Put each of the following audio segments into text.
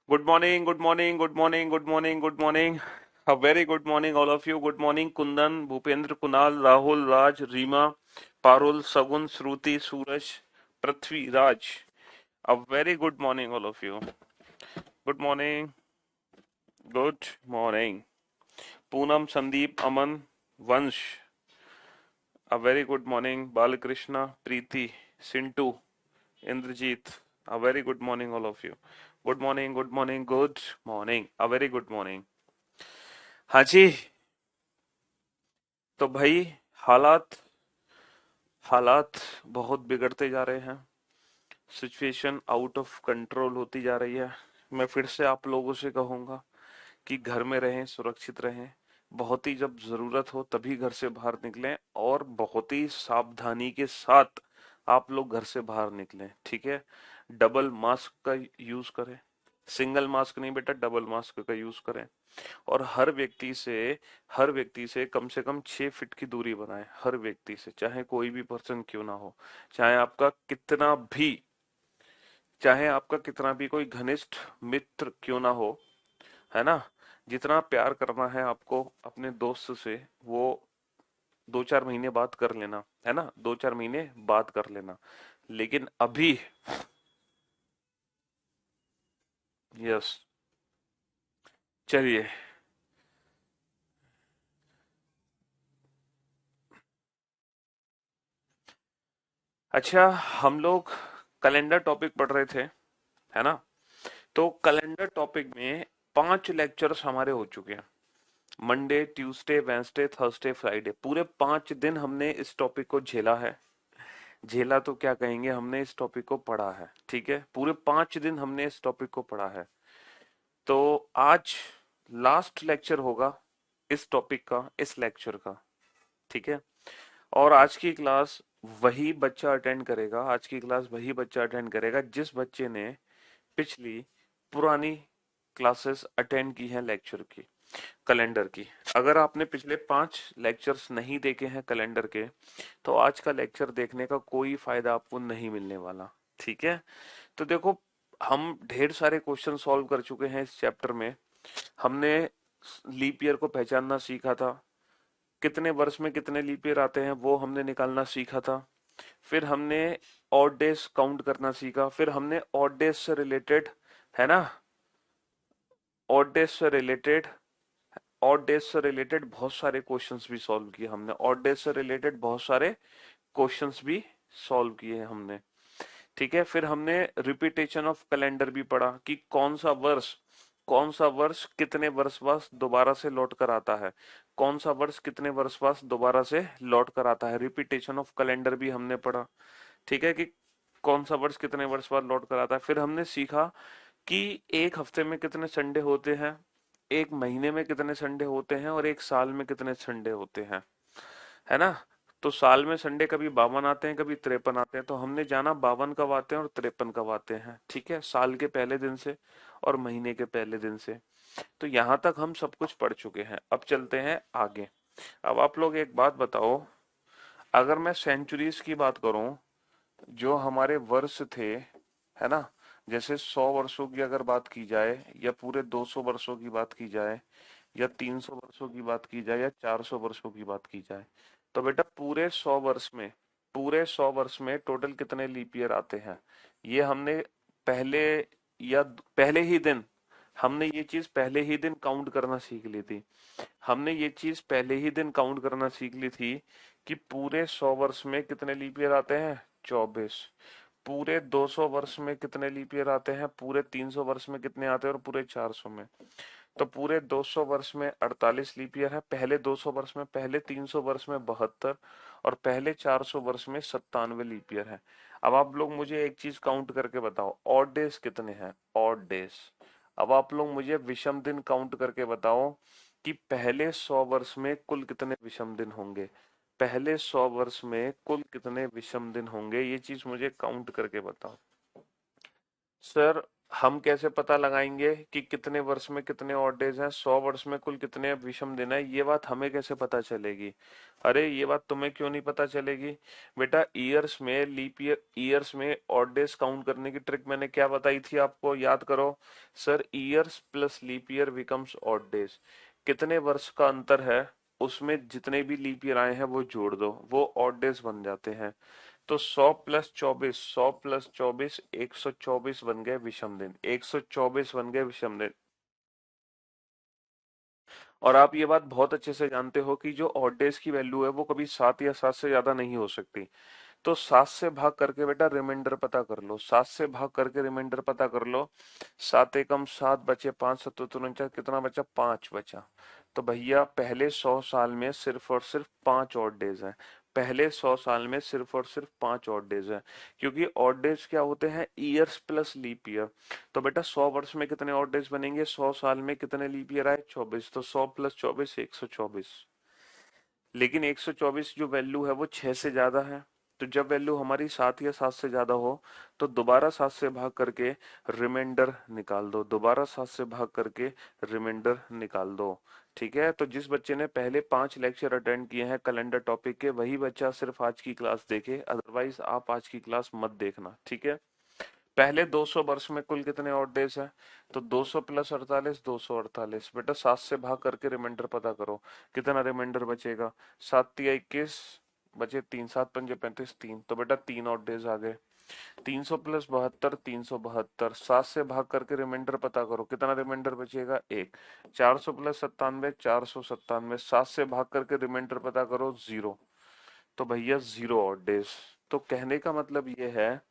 Good morning, good morning, good morning, good morning, good morning. A very good morning, all of you. Good morning, Kundan, Bhupendra, Kunal, Rahul, Raj, Reema, Parul, Sagun, Shruti, Suraj, Prithvi, Raj. A very good morning, all of you. Good morning, good morning. Poonam, Sandeep, Aman, Vansh. A very good morning, Balakrishna, Preeti, Sintu, Indrajit. A very good morning, all of you. Good morning, good morning, good morning. A very good morning. हाँ जी, तो भाई हालात हालात बहुत बिगड़ते जा रहे हैं। सिचुएशन आउट ऑफ कंट्रोल होती जा रही है। मैं फिर से आप लोगों से कहूंगा कि घर में रहें, सुरक्षित रहें। बहुत ही जब जरूरत हो तभी घर से बाहर निकलें और बहुत ही सावधानी के साथ आप लोग घर से बाहर निकलें, ठीक है। डबल मास्क का यूज करें। सिंगल मास्क नहीं बेटा, डबल मास्क का यूज करें। और हर व्यक्ति से कम से कम 6 फीट की दूरी बनाए। हर व्यक्ति से, चाहे कोई भी पर्सन क्यों ना हो, चाहे आपका कितना भी चाहे आपका कितना भी कोई घनिष्ठ मित्र क्यों ना हो, है ना। जितना प्यार करना है आपको अपने दोस्त से, वो 2-4 महीने बात कर लेना, है ना। 2-4 महीने बात कर लेना, लेकिन अभी, यस, चलिए। अच्छा, हम लोग कैलेंडर टॉपिक पढ़ रहे थे, है ना। तो कैलेंडर टॉपिक में 5 लेक्चर्स हमारे हो चुके हैं। Monday, Tuesday, Wednesday, Thursday, Friday, पूरे 5 दिन हमने इस टॉपिक को झेला है। झेला तो क्या कहेंगे, हमने इस टॉपिक को पढ़ा है, ठीक है। पूरे 5 दिन हमने इस टॉपिक को पढ़ा है। तो आज लास्ट लेक्चर होगा इस टॉपिक का, इस लेक्चर का, ठीक है। और आज की क्लास वही बच्चा अटेंड करेगा, आज की क्लास वही बच्चा अटेंड करेगा जिस बच्चे ने पिछली पुरानी क्लासेस अटेंड की हैं लेक्चर की, कैलेंडर की। अगर आपने पिछले 5 लेक्चर्स नहीं देखे हैं कैलेंडर के, तो आज का लेक्चर देखने का कोई फायदा आपको नहीं मिलने वाला, ठीक है। तो देखो, हम ढेर सारे क्वेश्चन सॉल्व कर चुके हैं इस चैप्टर में। हमने लीप ईयर को पहचानना सीखा था, कितने वर्ष में कितने लीप ईयर आते हैं वो हमने निकालना सीखा था। फिर हमने ऑड डेज काउंट करना सीखा। फिर हमने ऑड डेज से रिलेटेड, है ना, ऑड डेज से रिलेटेड ऑड डेज से रिलेटेड बहुत सारे क्वेश्चंस भी सॉल्व किए हमने। ऑड डेज से रिलेटेड बहुत सारे क्वेश्चंस भी सॉल्व किए हमने, ठीक है। फिर हमने रिपीटेशन ऑफ कैलेंडर भी पढ़ा कि कौन सा वर्ष कितने वर्ष बाद दोबारा से लौट कर आता है। कौन सा वर्ष कितने वर्ष बाद दोबारा से लौट कर आता है। रिपीटेशन ऑफ कैलेंडर भी हमने पढ़ा, ठीक है, कि कौन सा वर्ष कितने वर्ष बाद लौट कर आता है। फिर हमने सीखा कि एक हफ्ते में कितने संडे होते हैं, एक महीने में कितने संडे होते हैं, और एक साल में कितने संडे होते हैं, है ना। तो साल में संडे कभी 52 आते हैं, कभी 53 आते हैं। तो हमने जाना 52 कब आते हैं और 53 कब आते हैं, ठीक है, साल के पहले दिन से और महीने के पहले दिन से। तो यहां तक हम सब कुछ पढ़ चुके हैं। अब चलते हैं आगे। अब आप लोग एक बात बताओ, अगर मैं सेंचुरीज की बात करूं, जो हमारे वर्ष थे, है ना, जैसे 100 वर्षों की अगर बात की जाए, या पूरे 200 वर्षों की बात की जाए, या 300 वर्षों की बात की जाए, या 400 वर्षों की बात की जाए, तो बेटा पूरे 100 वर्ष में टोटल कितने लीप ईयर आते हैं, ये हमने पहले या पहले ही दिन हमने ये चीज पहले ही दिन काउंट करना सीख ली थी। हमने ये चीज पहले ही दिन काउंट करना सीख ली थी कि पूरे 100 वर्ष में कितने लीप ईयर आते हैं, 24। पूरे 200 वर्ष में कितने लीप ईयर आते हैं, पूरे 300 वर्ष में कितने आते हैं, और पूरे 400 में। तो पूरे 200 वर्ष में 48 लीप ईयर है, पहले 200 वर्ष में, पहले 300 वर्ष में 72, और पहले 400 वर्ष में 97 लीप ईयर है। अब आप लोग मुझे एक चीज काउंट करके बताओ, ऑड डेज कितने हैं, ऑड डेज। अब आप लोग मुझे विषम दिन काउंट करके बताओ कि पहले 100 वर्ष में कुल कितने विषम दिन होंगे। पहले 100 वर्ष में कुल कितने विषम दिन होंगे, ये चीज मुझे काउंट करके बताओ। सर, हम कैसे पता लगाएंगे कि कितने वर्ष में कितने ऑड डेज हैं, 100 वर्ष में कुल कितने विषम दिन है, ये बात हमें कैसे पता चलेगी? अरे ये बात तुम्हें क्यों नहीं पता चलेगी? बेटा ईयर्स में, लीप ईयर ईयर्स में ऑड डेज काउंट करने की ट्रिक मैंने क्या बताई थी आपको, याद करो। Sir years plus leap year becomes odd days. कितने वर्ष का अंतर है, उसमें जितने भी लीप ईयर आए हैं वो जोड़ दो, वो ऑड डेज बन जाते हैं। तो 100 + 24, 100 + 24, 124 बन गए विषम दिन, 124 बन गए विषम दिन। और आप ये बात बहुत अच्छे से जानते हो कि जो ऑड डेज की वैल्यू है वो कभी 7 या 7 से ज्यादा नहीं हो सकती। तो 7 से भाग करके बेटा रिमाइंडर पता कर लो, 7 से भाग करके रिमाइंडर पता कर लो। 7 एकम 7 बचे, 5 सत्तर 49, कितना बचा? 5 बचा। तो भैया पहले 100 साल में सिर्फ और सिर्फ 5 ऑड डेज हैं। पहले 100 साल में सिर्फ और सिर्फ 5 ऑड डेज हैं। क्योंकि ऑड डेज क्या होते हैं? Years plus leap year. तो बेटा 100 वर्ष में कितने ऑड डेज बनेंगे? 100 साल में कितने लीप ईयर आए? 24। तो 100 + 24, 124। लेकिन 124 जो वैल्यू है वो 6 से ज्यादा है। तो जब वैल्यू हमारी 7 या 7 से ज्यादा हो तो दोबारा 7 से भाग करके रिमाइंडर निकाल दो, दोबारा 7 से भाग करके रिमाइंडर निकाल दो। ठीक है, तो जिस बच्चे ने पहले 5 लेक्चर अटेंड किए हैं कैलेंडर टॉपिक के, वही बच्चा सिर्फ आज की क्लास देखे, अदरवाइज आप आज की क्लास मत देखना। ठीक है। पहले 200 वर्ष में कुल कितने ऑड डेज हैं? तो 200 + 48, 248। बेटा 7 से भाग करके रिमाइंडर पता करो, कितना रिमाइंडर बचेगा? 7 × 21 बचे 3, 7 × 5 = 35, 3। तो बेटा 3 ऑड डेज आ गए। 300 + 72, 372। 7 से भाग करके रिमाइंडर पता करो, कितना रिमाइंडर बचेगा? 1। 400 + 97, 497। 7 से भाग करके रिमाइंडर पता करो, 0। तो भैया 0 ऑड डेज। तो कहने का मतलब ये है,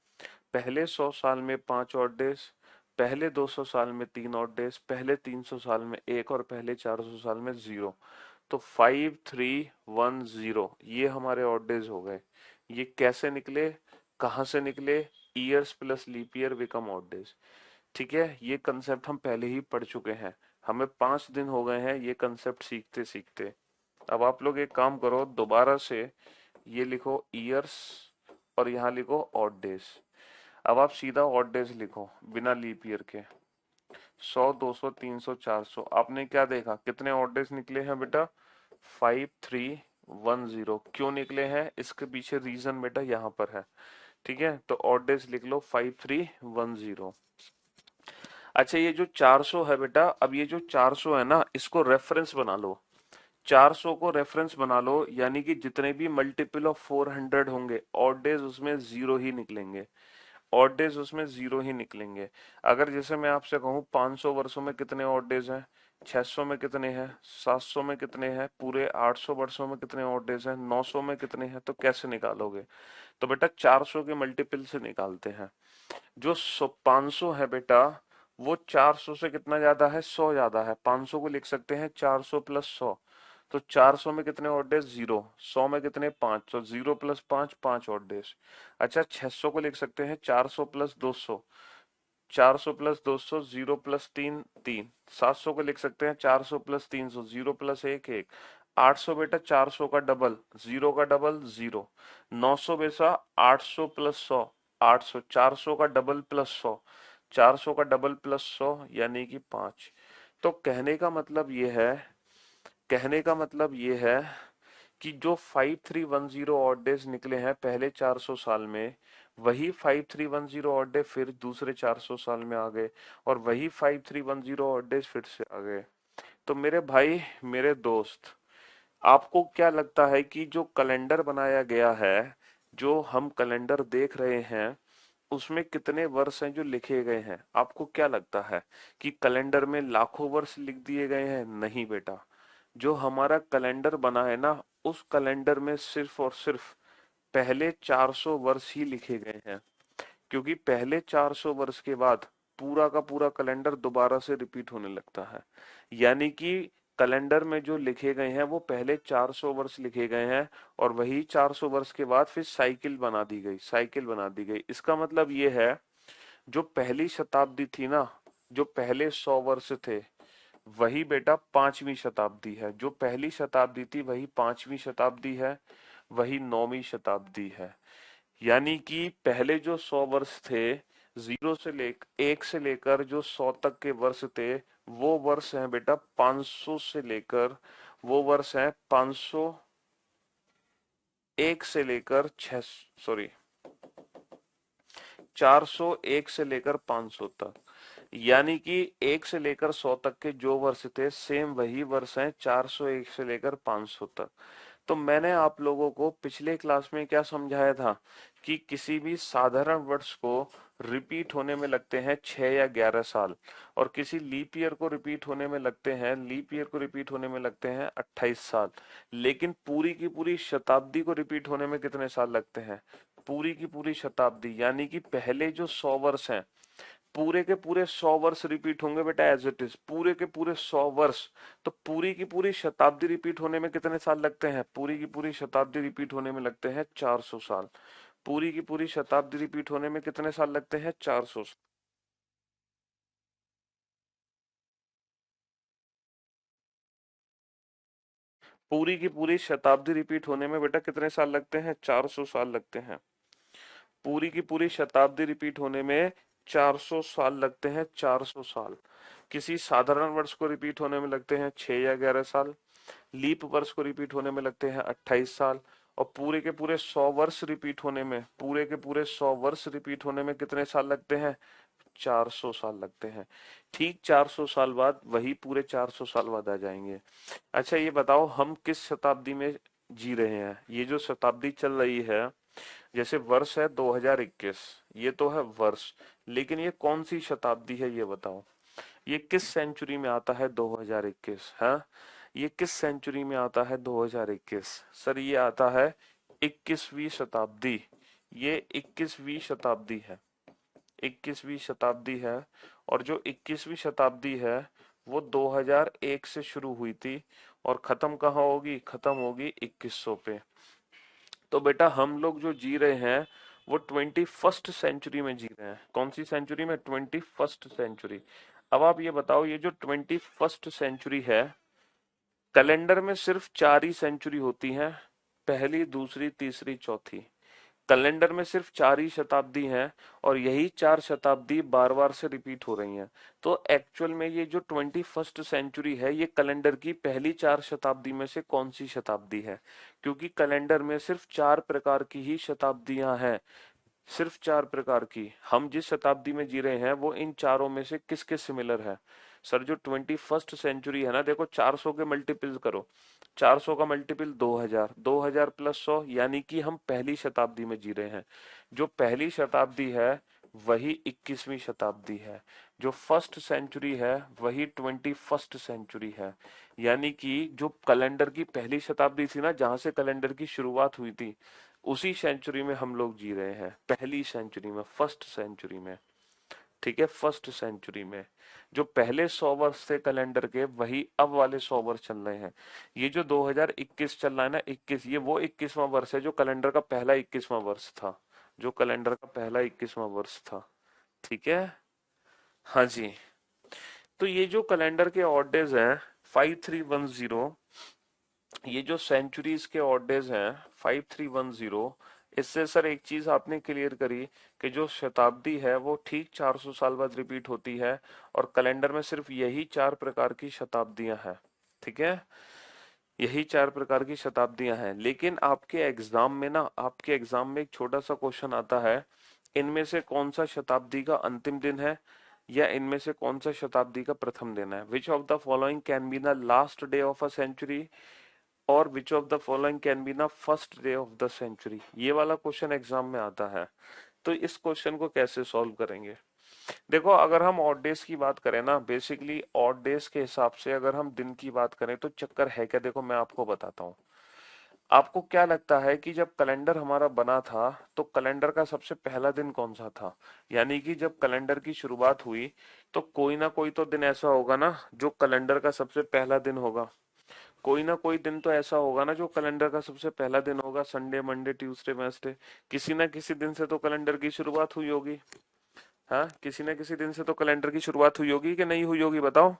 पहले 100 साल में 5 ऑड डेज, पहले 200 साल में 3 ऑड डेज, पहले 300 साल में 1, और पहले 400 साल में 0। तो 5310 ये हमारे ऑड डेज हो गए। ये कैसे निकले, कहाँ से निकले? Years plus leap year become odd days. ठीक है, ये कंसेप्ट हम पहले ही पढ़ चुके हैं, हमें 5 दिन हो गए हैं ये कंसेप्ट सीखते सीखते। अब आप लोग एक काम करो, दोबारा से ये लिखो ईयर्स और यहाँ लिखो ऑड डेज। अब आप सीधा ऑड डेज लिखो बिना लीप ईयर के। 100, 200, 300, 400। आपने क्या देखा, कितने ऑड डेज निकले हैं बेटा? 5310। क्यों निकले हैं, इसके पीछे रीजन बेटा यहाँ पर है। ठीक है, तो ऑड डेज लिख लो 5310। अच्छा ये जो 400 है बेटा, अब ये जो 400 है ना, इसको रेफरेंस बना लो। 400 को रेफरेंस बना लो, यानी कि जितने भी मल्टीपल ऑफ 400 होंगे ऑड डेज उसमें जीरो ही निकलेंगे, ऑड डेज उसमें जीरो ही निकलेंगे। अगर जैसे मैं आपसे कहूँ 500 वर्षों में कितने ऑड डेज हैं, 600 में कितने हैं, 700 में कितने हैं, पूरे 800 वर्षों में कितने ऑड डेज हैं, 900 में कितने हैं, तो कैसे निकालोगे? तो बेटा 400 के मल्टीपल से निकालते हैं। जो 500 है बेटा, वो 400 से कितना ज्यादा है? 100 ज्यादा है। 500 को लिख सकते हैं 400 + 100। तो 400 में कितने ऑड डेज? 0। 100 में कितने? 5। तो 0 + 5, 5 ऑड डेज। अच्छा 600 को लिख सकते हैं 400 + 200। 400 + 200, 0 + 3, 3। 700 को लिख सकते हैं 400 + 300, 0 + 1, 1। 800 बेटा 400 का डबल, 0 का डबल 0। 900 बेटा 800 + 100, 800। 400 का डबल प्लस 100, 400 का डबल प्लस 100 यानी कि 5। तो कहने का मतलब ये है कि जो 5310 ऑड डेज निकले हैं पहले 400 साल में, वही 5310 ऑड डे फिर दूसरे 400 साल में आ गए, और वही 5310 ऑड डेज फिर से आ गए। तो मेरे भाई, मेरे दोस्त, आपको क्या लगता है कि जो कैलेंडर बनाया गया है, जो हम कैलेंडर देख रहे हैं, उसमें कितने वर्ष हैं जो लिखे गए हैं? आपको क्या लगता है कि कैलेंडर में लाखों वर्ष लिख दिए गए हैं? नहीं बेटा, जो हमारा कैलेंडर बना है ना, उस कैलेंडर में सिर्फ और सिर्फ पहले 400 वर्ष ही लिखे गए हैं। क्योंकि पहले 400 वर्ष के बाद पूरा का पूरा कैलेंडर दोबारा से रिपीट होने लगता है। यानी कि कैलेंडर में जो लिखे गए हैं वो पहले 400 वर्ष लिखे गए हैं, और वही 400 वर्ष के बाद फिर साइकिल बना दी गई, साइकिल बना दी गई। इसका मतलब ये है, जो पहली शताब्दी थी ना, जो पहले 100 वर्ष थे, वही बेटा 5वीं शताब्दी है। जो पहली शताब्दी थी वही 5वीं शताब्दी है, वही 9वीं शताब्दी है। यानी कि पहले जो 100 वर्ष थे, जीरो से लेकर 1 से लेकर जो 100 तक के वर्ष थे, वो वर्ष हैं बेटा 500 से लेकर, वो वर्ष हैं 501 से लेकर 6, सॉरी 401 से लेकर 500 तक। यानी कि 1 से लेकर 100 तक के जो वर्ष थे, सेम वही वर्ष हैं 401 से लेकर 500 तक। तो मैंने आप लोगों को पिछले क्लास में क्या समझाया था कि किसी भी साधारण वर्ष को रिपीट होने में लगते हैं 6 या 11 साल, और किसी लीप ईयर को रिपीट होने में लगते हैं, लीप ईयर को रिपीट होने में लगते हैं 28 साल। लेकिन पूरी की पूरी शताब्दी को रिपीट होने में कितने साल लगते हैं? पूरी की पूरी शताब्दी, यानी कि पहले जो 100 वर्ष हैं, पूरे के पूरे 100 वर्ष रिपीट होंगे बेटा एज इट इज, पूरे के पूरे 100 वर्ष। तो पूरी की पूरी शताब्दी रिपीट होने में कितने साल लगते हैं? पूरी की पूरी शताब्दी रिपीट होने में लगते हैं 400 साल। पूरी की पूरी शताब्दी रिपीट होने में कितने साल लगते हैं? 400 साल। पूरी की पूरी शताब्दी रिपीट होने में बेटा कितने साल लगते हैं? 400 साल लगते हैं। पूरी की पूरी शताब्दी रिपीट होने में 400 साल लगते हैं, 400 साल। किसी साधारण वर्ष को रिपीट होने में लगते हैं 6 या 11 साल, लीप वर्ष को रिपीट होने में लगते हैं 28 साल, और पूरे के पूरे 100 वर्ष रिपीट होने में, पूरे के पूरे 100 वर्ष रिपीट होने में कितने साल लगते हैं? 400 साल लगते हैं। ठीक 400 साल बाद, वही पूरे 400 साल बाद आ जाएंगे। अच्छा ये बताओ, हम किस शताब्दी में जी रहे हैं? ये जो शताब्दी चल रही है, जैसे वर्ष है 2021, ये तो है वर्ष, लेकिन ये कौन सी शताब्दी है ये बताओ? ये किस सेंचुरी में आता है 2021? हाँ, ये किस सेंचुरी में आता है 2021? सर ये आता है 21वीं शताब्दी। ये 21वीं शताब्दी है, 21वीं शताब्दी है। और जो 21वीं शताब्दी है वो 2001 से शुरू हुई थी, और खत्म कहाँ होगी? खत्म होगी 2100 पे। तो बेटा हम लोग जो जी रहे हैं वो 21st सेंचुरी में जी रहे हैं। कौन सी सेंचुरी में? 21st century. अब आप ये बताओ, ये जो 21st सेंचुरी है, कैलेंडर में सिर्फ 4 ही सेंचुरी होती हैं, पहली, दूसरी, तीसरी, चौथी। कैलेंडर में सिर्फ 4 ही शताब्दी हैं, और यही 4 शताब्दी बार बार से रिपीट हो रही हैं। तो एक्चुअल में ये जो 21st सेंचुरी है, ये कैलेंडर की पहली 4 शताब्दी में से कौन सी शताब्दी है? क्योंकि कैलेंडर में सिर्फ 4 प्रकार की ही शताब्दियां हैं, सिर्फ 4 प्रकार की। हम जिस शताब्दी में जी रहे हैं वो इन चारों में से किसके सिमिलर है? सर जो 21st सेंचुरी है ना, देखो 400 के मल्टीपल करो, 400 का मल्टीपल 2000, 2000 प्लस 100, यानी कि हम पहली शताब्दी में जी रहे हैं। जो पहली शताब्दी है वही 21वीं शताब्दी है। जो फर्स्ट सेंचुरी है वही 21st सेंचुरी है। यानी कि जो कैलेंडर की पहली शताब्दी थी ना, जहां से कैलेंडर की शुरुआत हुई थी, उसी सेंचुरी में हम लोग जी रहे हैं, पहली सेंचुरी में, फर्स्ट सेंचुरी में। ठीक है, फर्स्ट सेंचुरी में जो पहले 100 वर्ष थे कैलेंडर के, वही अब वाले 100 वर्ष चल रहे हैं। ये जो 2021 चल रहा है ना, 21, ये वो 21वां वर्ष है जो कैलेंडर का पहला 21वां वर्ष था, जो कैलेंडर का पहला 21वां वर्ष था। ठीक है, हाँ जी। तो ये जो कैलेंडर के ऑड डेज हैं 5310, ये जो सेंचुरीज के ऑड डेज हैं 5310, इससे सर एक चीज आपने क्लियर करी कि जो शताब्दी है वो ठीक 400 साल बाद रिपीट होती है, और कैलेंडर में सिर्फ यही 4 प्रकार की शताब्दियां हैं। ठीक है, यही 4 प्रकार की शताब्दियां हैं। लेकिन आपके एग्जाम में ना, आपके एग्जाम में एक छोटा सा क्वेश्चन आता है, इनमें से कौन सा शताब्दी का अंतिम दिन है, या इनमें से कौन सा शताब्दी का प्रथम दिन है? Which of the following can be the last day of a century, और which of the following can be not first day of the century? ये वाला क्वेश्चन एग्जाम में आता है। तो इस क्वेश्चन को कैसे सॉल्व करेंगे? देखो अगर हम ऑड डेज की बात करें ना, बेसिकली ऑड डेज के हिसाब से अगर हम दिन की बात करें तो चक्कर है क्या, देखो मैं आपको बताता हूँ। आपको क्या लगता है कि जब कैलेंडर हमारा बना था तो कैलेंडर का सबसे पहला दिन कौन सा था? यानी कि जब कैलेंडर की शुरुआत हुई तो कोई ना कोई तो दिन ऐसा होगा ना जो कैलेंडर का सबसे पहला दिन होगा। कोई ना कोई दिन तो ऐसा होगा ना जो कैलेंडर का सबसे पहला दिन होगा, संडे, मंडे, ट्यूसडे, वेडनेसडे, किसी ना किसी दिन से तो कैलेंडर की शुरुआत हुई होगी। हाँ, किसी ना किसी दिन से तो कैलेंडर की शुरुआत हुई होगी कि नहीं हुई होगी बताओ?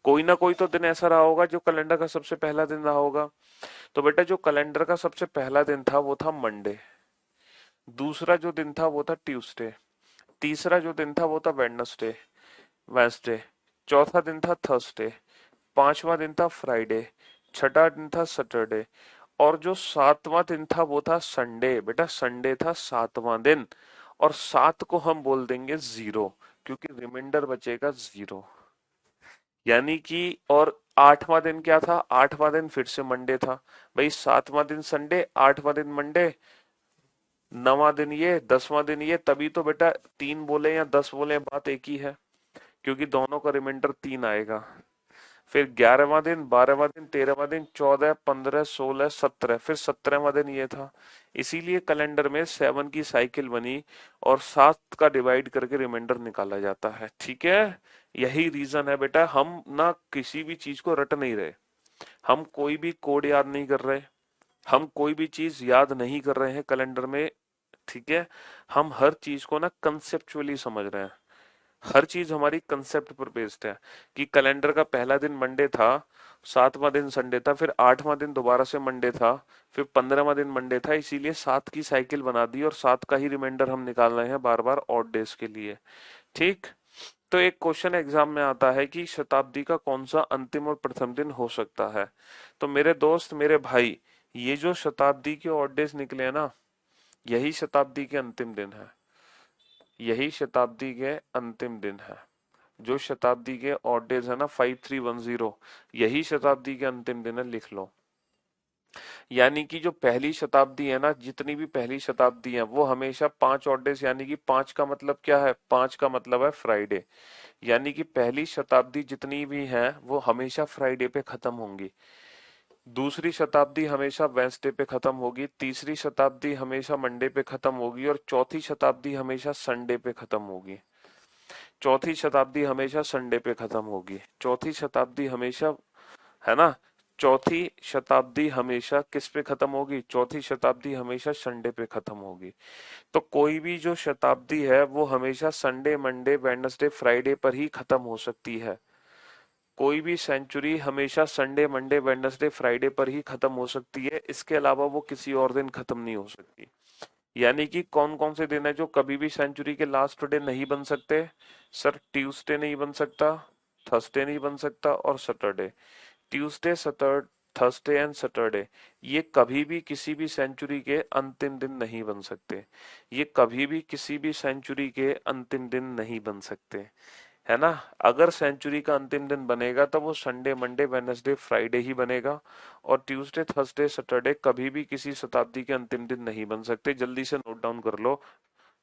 कोई ना कोई तो दिन ऐसा रहा होगा जो कैलेंडर का सबसे पहला दिन रहा होगा। तो बेटा जो कैलेंडर का सबसे पहला दिन था वो था मंडे, दूसरा जो दिन था वो था ट्यूसडे, तीसरा जो दिन था वो था वेडनेसडे, वेंसडे। चौथा दिन था थर्सडे। पांचवा दिन था फ्राइडे। छठा दिन था सैटरडे। और जो सातवां दिन था वो था संडे। बेटा संडे था सातवां दिन। और सात को हम बोल देंगे जीरो, क्योंकि रिमाइंडर बचेगा जीरो। यानी कि और आठवां दिन क्या था? आठवां दिन फिर से मंडे था। भाई सातवां दिन संडे, आठवां दिन मंडे, नवां दिन ये, 10वां दिन ये, तभी तो बेटा तीन बोले या 10 बोले बात एक ही है, क्योंकि दोनों का रिमाइंडर तीन आएगा। फिर 11वां दिन, 12वां दिन, 13वां दिन, 14, 15, 16, 17, फिर 17वां दिन ये था। इसीलिए कैलेंडर में 7 की साइकिल बनी और 7 का डिवाइड करके रिमाइंडर निकाला जाता है। ठीक है, यही रीजन है बेटा। हम ना किसी भी चीज को रट नहीं रहे, हम कोई भी कोड याद नहीं कर रहे, हम कोई भी चीज याद नहीं कर रहे हैं कैलेंडर में। ठीक है, हम हर चीज को ना कंसेप्चुअली समझ रहे हैं। हर चीज हमारी कंसेप्ट पर बेस्ड है कि कैलेंडर का पहला दिन मंडे था, सातवां दिन संडे था, फिर आठवां दिन दोबारा से मंडे था, फिर 15वां दिन मंडे था। इसीलिए 7 की साइकिल बना दी और 7 का ही रिमाइंडर हम निकाल रहे हैं बार बार ऑड डेज के लिए। ठीक। तो एक क्वेश्चन एग्जाम में आता है कि शताब्दी का कौन सा अंतिम और प्रथम दिन हो सकता है। तो मेरे दोस्त, मेरे भाई, ये जो शताब्दी के ऑड डेज निकले हैं ना, यही शताब्दी के अंतिम दिन है। यही शताब्दी के अंतिम दिन है। जो शताब्दी के ऑड डेज है ना 5310, यही शताब्दी के अंतिम दिन है, लिख लो। यानी कि जो पहली शताब्दी है ना, जितनी भी पहली शताब्दी है वो हमेशा 5 ऑड डेज, यानी कि 5 का मतलब क्या है? 5 का मतलब है फ्राइडे। यानी कि पहली शताब्दी जितनी भी है वो हमेशा फ्राइडे पे खत्म होंगी। दूसरी शताब्दी हमेशा वेंसडे पे खत्म होगी। तीसरी शताब्दी हमेशा मंडे पे खत्म होगी और चौथी शताब्दी हमेशा संडे पे खत्म होगी। चौथी शताब्दी हमेशा संडे पे खत्म होगी। चौथी शताब्दी हमेशा, है ना, चौथी शताब्दी हमेशा किस पे खत्म होगी? चौथी शताब्दी हमेशा संडे पे खत्म होगी। तो कोई भी जो शताब्दी है वो हमेशा संडे, मंडे, वेडनेसडे, फ्राइडे पर ही खत्म हो सकती है। कोई भी सेंचुरी हमेशा संडे, मंडे, वेडनेसडे, फ्राइडे पर ही खत्म हो सकती है। इसके अलावा वो किसी और दिन खत्म नहीं हो सकती। यानी कि कौन कौन से दिन है जो कभी भी सेंचुरी के लास्ट डे नहीं बन सकते? सर ट्यूसडे नहीं बन सकता, थर्सडे नहीं बन सकता और Saturday. Tuesday, Saturday, Thursday and Saturday, ये कभी भी किसी भी सेंचुरी के अंतिम दिन नहीं बन सकते। ये कभी भी किसी भी सेंचुरी के अंतिम दिन नहीं बन सकते, है ना। अगर सेंचुरी का अंतिम दिन बनेगा तो वो संडे, मंडे, वेडनेसडे, फ्राइडे ही बनेगा। और ट्यूसडे, थर्सडे, सैटरडे कभी भी किसी शताब्दी के अंतिम दिन नहीं बन सकते। जल्दी से नोट डाउन कर लो,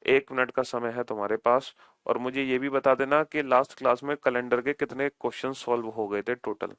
1 मिनट का समय है तुम्हारे पास। और मुझे ये भी बता देना कि लास्ट क्लास में कैलेंडर के कितने क्वेश्चन सॉल्व हो गए थे टोटल।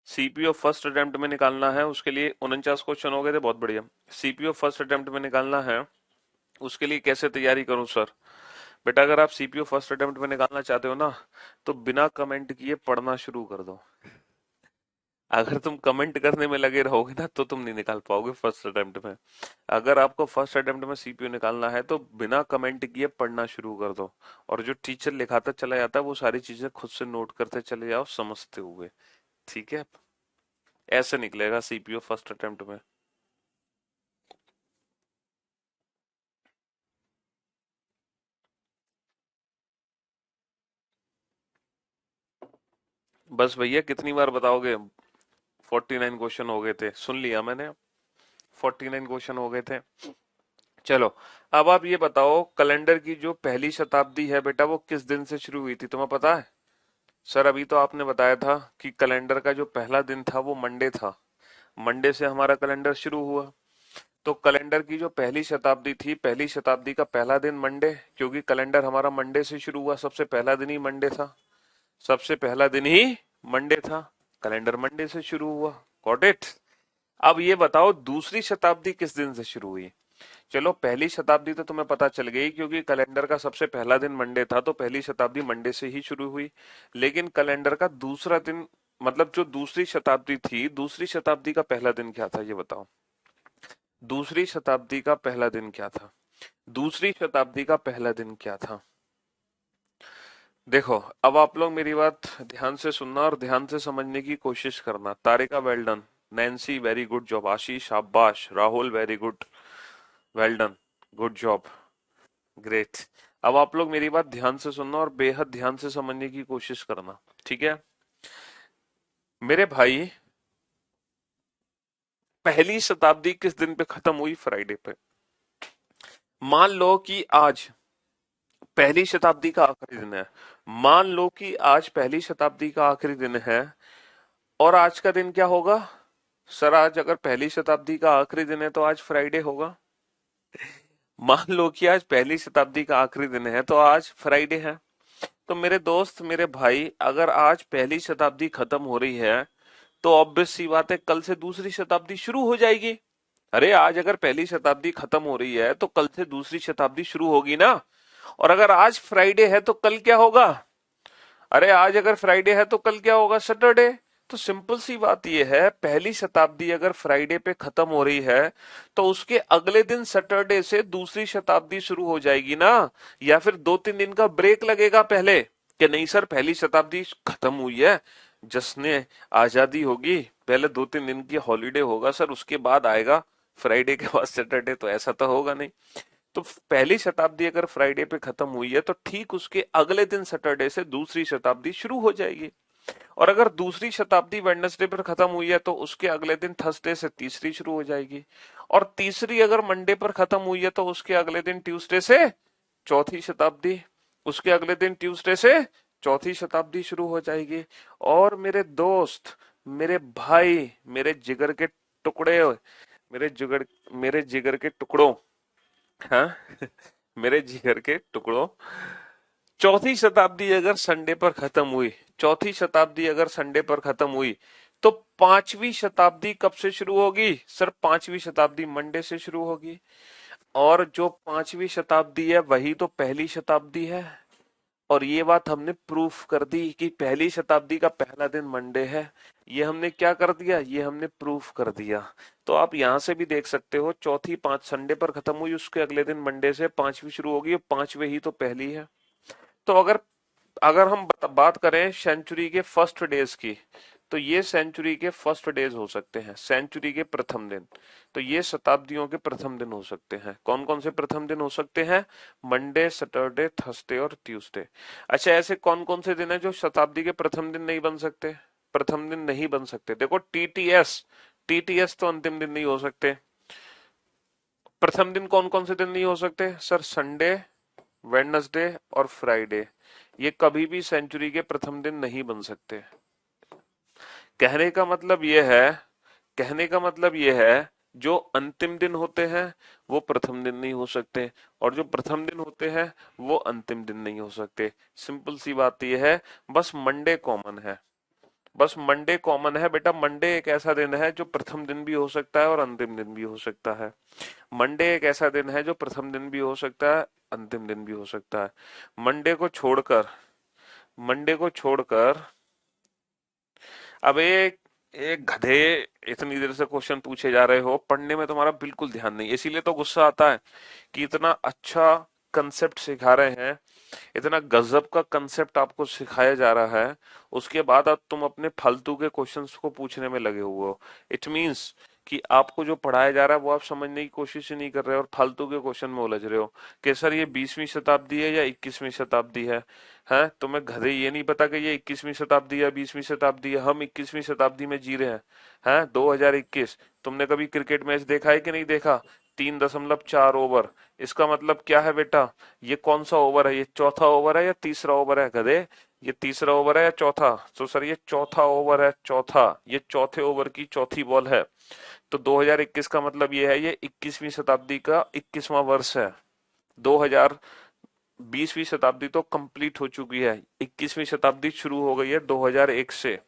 सीपीओ फर्स्ट अटेम्प्ट में निकालना है, उसके लिए 49 क्वेश्चन हो गए थे, बहुत बढ़िया। सीपीओ फर्स्ट अटेम्प्ट में निकालना है, उसके लिए कैसे तैयारी करूं सर? बेटा अगर आप सीपीओ फर्स्ट अटेम्प्ट में निकालना चाहते हो ना, तो बिना कमेंट किए पढ़ना शुरू कर दो। अगर तुम कमेंट करने में लगे रहोगे ना तो तुम नहीं निकाल पाओगे फर्स्ट अटेम्प्ट में। अगर आपको फर्स्ट अटेम्प्ट में सीपीओ निकालना है तो बिना कमेंट किए पढ़ना शुरू कर दो। और जो टीचर लिखाता चला जाता है वो सारी चीजें खुद से नोट करते चले जाओ समझते हुए। ठीक है, ऐसे निकलेगा सीपीओ फर्स्ट अटेम्प्ट में। बस भैया कितनी बार बताओगे? 49 क्वेश्चन हो गए थे, सुन लिया मैंने। 49 क्वेश्चन हो गए थे। चलो, अब आप ये बताओ कैलेंडर की जो पहली शताब्दी है बेटा वो किस दिन से शुरू हुई थी, तुम्हें पता है? सर अभी तो आपने बताया था कि कैलेंडर का जो पहला दिन था वो मंडे था। मंडे से हमारा कैलेंडर शुरू हुआ। तो कैलेंडर की जो पहली शताब्दी थी, पहली शताब्दी का पहला दिन मंडे, क्योंकि कैलेंडर हमारा मंडे से शुरू हुआ, सबसे पहला दिन ही मंडे था। सबसे पहला दिन ही मंडे था, कैलेंडर मंडे से शुरू हुआ। Got it. अब ये बताओ दूसरी शताब्दी किस दिन से शुरू हुई? चलो पहली शताब्दी तो तुम्हें पता चल गई, क्योंकि कैलेंडर का सबसे पहला दिन मंडे था तो पहली शताब्दी मंडे से ही शुरू हुई। लेकिन कैलेंडर का दूसरा दिन, मतलब जो दूसरी शताब्दी थी, दूसरी शताब्दी का पहला दिन क्या था ये बताओ। दूसरी शताब्दी का पहला दिन क्या था? दूसरी शताब्दी का पहला दिन क्या था? देखो, अब आप लोग मेरी बात ध्यान से सुनना और ध्यान से समझने की कोशिश करना। Tarika well done, Nancy very good job, Ashish शाबाश, Rahul very good, well done, good job, great. अब आप लोग मेरी बात ध्यान से सुनना और बेहद ध्यान से समझने की कोशिश करना, ठीक है? मेरे भाई, पहली शताब्दी किस दिन पे खत्म हुई? फ्राइडे पे। मान लो कि आज पहली शताब्दी का आखिरी दिन है। मान लो कि आज पहली शताब्दी का आखिरी दिन है और आज का दिन क्या होगा? सर, आज अगर पहली शताब्दी का आखिरी दिन है तो आज फ्राइडे होगा। मान लो कि आज पहली शताब्दी का आखिरी दिन है तो आज फ्राइडे है। तो मेरे दोस्त, मेरे भाई, अगर आज पहली शताब्दी खत्म हो रही है तो ऑब्वियस सी बात है कल से दूसरी शताब्दी शुरू हो जाएगी। अरे, आज अगर पहली शताब्दी खत्म हो रही है तो कल से दूसरी शताब्दी शुरू होगी ना। और अगर आज फ्राइडे है तो कल क्या होगा? अरे, आज अगर फ्राइडे है तो कल क्या होगा? सैटरडे। तो सिंपल सी बात यह है, पहली शताब्दी अगर फ्राइडे पे खत्म हो रही है तो उसके अगले दिन सैटरडे से दूसरी शताब्दी शुरू हो जाएगी ना। या फिर 2-3 दिन का ब्रेक लगेगा पहले, कि नहीं सर पहली शताब्दी खत्म हुई है, जश्न आजादी होगी, पहले 2-3 दिन की हॉलीडे होगा सर, उसके बाद आएगा फ्राइडे के बाद सैटरडे, तो ऐसा तो होगा नहीं। तो पहली शताब्दी अगर फ्राइडे पे खत्म हुई है तो ठीक उसके अगले दिन सैटरडे से दूसरी शताब्दी शुरू हो जाएगी। और अगर दूसरी शताब्दी वेडनेसडे पर खत्म हुई है तो उसके अगले दिन थर्सडे से तीसरी शुरू हो जाएगी। और तीसरी अगर मंडे पर खत्म हुई है तो उसके अगले दिन ट्यूसडे से चौथी शताब्दी, उसके अगले दिन ट्यूसडे से चौथी शताब्दी शुरू हो जाएगी। और मेरे दोस्त, मेरे भाई, मेरे जिगर के टुकड़े, मेरे जिगर मेरे जिगर के टुकड़ों, हाँ, मेरे जिगर के टुकड़ों, चौथी शताब्दी अगर संडे पर खत्म हुई, चौथी शताब्दी अगर संडे पर खत्म हुई, तो पांचवी शताब्दी कब से शुरू होगी? सर, पांचवी शताब्दी मंडे से शुरू होगी। और जो पांचवी शताब्दी है वही तो पहली शताब्दी है। और ये बात हमने प्रूफ कर दी कि पहली शताब्दी का पहला दिन मंडे है। ये हमने क्या कर दिया? ये हमने प्रूफ कर दिया। तो आप यहां से भी देख सकते हो, चौथी पांच संडे पर खत्म हुई, उसके अगले दिन मंडे से पांचवी शुरू होगी, और पांचवे ही तो पहली है। तो अगर अगर हम बात करें सेंचुरी के फर्स्ट डेज की, तो ये सेंचुरी के फर्स्ट डेज हो सकते हैं, सेंचुरी के प्रथम दिन। तो ये शताब्दियों के प्रथम दिन हो सकते हैं। कौन कौन से प्रथम दिन हो सकते हैं? मंडे, सैटरडे, थर्सडे और ट्यूसडे। अच्छा, ऐसे कौन कौन से दिन है जो शताब्दी के प्रथम दिन नहीं बन सकते? प्रथम दिन नहीं बन सकते, देखो, टीटीएस, टीटीएस तो अंतिम दिन नहीं हो सकते। प्रथम दिन कौन कौन से दिन नहीं हो सकते? सर, संडे, वेडनेसडे और फ्राइडे, ये कभी भी सेंचुरी के प्रथम दिन नहीं बन सकते। कहने का मतलब यह है, कहने का मतलब यह है, जो अंतिम दिन होते हैं वो प्रथम दिन नहीं हो सकते, और जो प्रथम दिन होते हैं वो अंतिम दिन नहीं हो सकते। सिंपल सी बात यह है, बस मंडे कॉमन है। बस मंडे कॉमन है बेटा। मंडे एक ऐसा दिन है जो प्रथम दिन भी हो सकता है और अंतिम दिन भी हो सकता है। मंडे एक ऐसा दिन है जो प्रथम दिन भी हो सकता है, अंतिम दिन भी हो सकता है। मंडे को छोड़कर, मंडे को छोड़कर, अब एक एक गधे, इतनी देर से क्वेश्चन पूछे जा रहे हो, पढ़ने में तुम्हारा बिल्कुल ध्यान नहीं, इसीलिए तो गुस्सा आता है कि इतना अच्छा कंसेप्ट सिखा रहे हैं, इतना गजब का कंसेप्ट आपको सिखाया जा रहा है, उसके बाद अब तुम अपने फालतू के क्वेश्चंस को पूछने में लगे हुए हो। इट मींस कि आपको जो पढ़ाया जा रहा है वो आप समझने की कोशिश ही नहीं कर रहे हो और फालतू के क्वेश्चन में उलझ रहे हो कि सर ये 20वीं शताब्दी है या 21वीं शताब्दी है। हैं, तुम्हें गधे ये नहीं पता कि ये 21वीं शताब्दी या 20वीं शताब्दी है? हम 21वीं शताब्दी में जी रहे हैं। हैं, 2021। तुमने कभी क्रिकेट मैच देखा है कि नहीं देखा? 3.4 ओवर। इसका मतलब क्या है बेटा? ये कौन सा ओवर है? ये चौथा ओवर है या तीसरा ओवर है गधे? ये तीसरा ओवर है या चौथा? तो सर ये चौथा ओवर है, चौथा। ये चौथे ओवर की चौथी बॉल है। तो 2021 का मतलब ये है, ये 21वीं शताब्दी का 21वां वर्ष है। 2020वीं शताब्दी तो कंप्लीट हो चुकी है, 21वीं शताब्दी शुरू हो गई है 2001 से।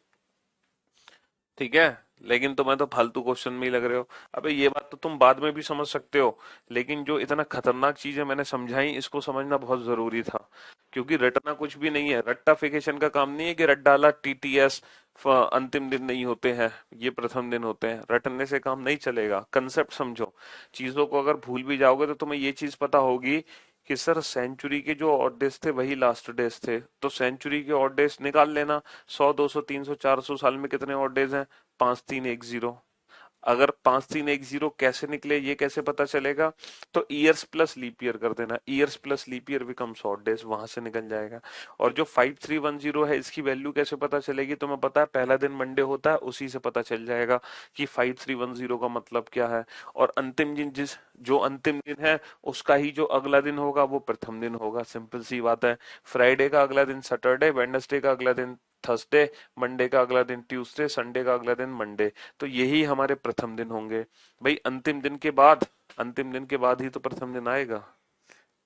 ठीक है, लेकिन तुम्हें तो फालतू क्वेश्चन में ही लग रहे हो। अबे, ये बात तो तुम बाद में भी समझ सकते हो, लेकिन जो इतना खतरनाक चीजें मैंने समझाई इसको समझना बहुत जरूरी था। क्योंकि रटना कुछ भी नहीं है, रट्टाफिकेशन का काम नहीं है कि रट डाला टीटीएस, अंतिम दिन नहीं होते हैं, ये प्रथम दिन होते हैं। रटने से काम नहीं चलेगा, कंसेप्ट समझो। चीजों को अगर भूल भी जाओगे तो तुम्हें ये चीज पता होगी कि सर सेंचुरी के जो ऑड डेज थे वही लास्ट डेज थे, तो सेंचुरी के ऑड डेज निकाल लेना। 100, 200, 300, 400 साल में कितने ऑड डेज हैं? 5310। अगर 5310 कैसे निकले, ये कैसे पता चलेगा? तो ईयर्स प्लस लीप ईयर कर देना, years plus leap year becomes odd days, वहां से निकल जाएगा। और जो 5310 है, इसकी वैल्यू कैसे पता चलेगी? तुम्हें पता है पहला दिन मंडे होता है, उसी से पता चल जाएगा कि 5310 का मतलब क्या है। और अंतिम दिन, जो अंतिम दिन है उसका ही जो अगला दिन होगा वो प्रथम दिन होगा। सिंपल सी बात है। फ्राइडे का अगला दिन सैटरडे, वेडनेसडे का अगला दिन थर्सडे, मंडे का अगला दिन ट्यूसडे, संडे का अगला दिन मंडे। तो यही हमारे प्रथम दिन होंगे। भाई अंतिम दिन के बाद ही तो प्रथम दिन आएगा।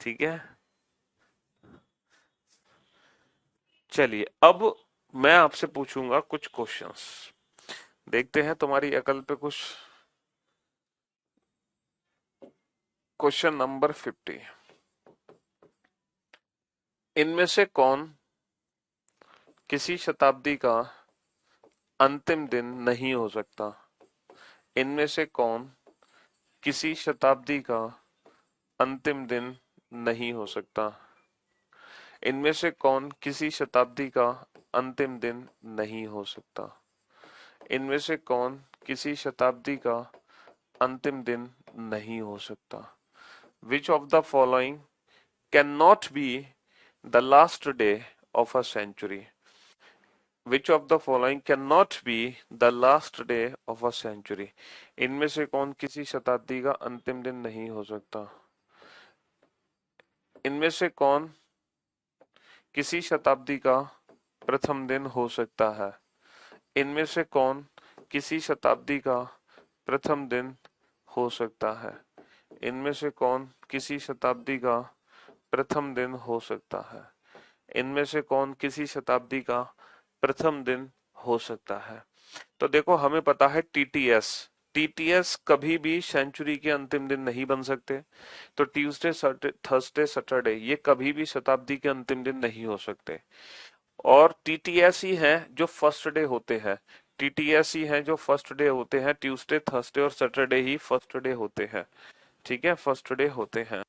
ठीक है, चलिए अब मैं आपसे पूछूंगा कुछ क्वेश्चंस। देखते हैं तुम्हारी अकल पे कुछ। Question number 50। इनमें से कौन किसी शताब्दी का अंतिम दिन नहीं हो सकता? इनमें से कौन किसी शताब्दी का अंतिम दिन नहीं हो सकता? इनमें से कौन किसी शताब्दी का अंतिम दिन नहीं हो सकता? इनमें से कौन किसी शताब्दी का अंतिम दिन नहीं हो सकता? Which of the following cannot be the last day of a century? Which of the following cannot be the last day of a century? इनमें से कौन किसी शताब्दी का अंतिम दिन नहीं हो सकता? इनमें से कौन किसी शताब्दी का प्रथम दिन हो सकता है? इनमें से कौन किसी शताब्दी का प्रथम दिन हो सकता है? इनमें से कौन किसी शताब्दी का प्रथम दिन हो सकता है? इनमें से कौन किसी शताब्दी का प्रथम दिन हो सकता है? तो देखो, हमें पता है टीटीएस। टीटीएस कभी भी सेंचुरी के अंतिम दिन नहीं बन सकते। तो ट्यूसडे, थर्सडे, सैटरडे ये कभी भी शताब्दी के अंतिम दिन नहीं हो सकते। और टीटीएस ही हैं जो फर्स्ट डे होते हैं। टीटीएस ही हैं जो फर्स्ट डे होते हैं। ट्यूसडे, थर्सडे और सैटरडे ही फर्स्ट डे होते हैं। ठीक है, फर्स्ट डे होते हैं।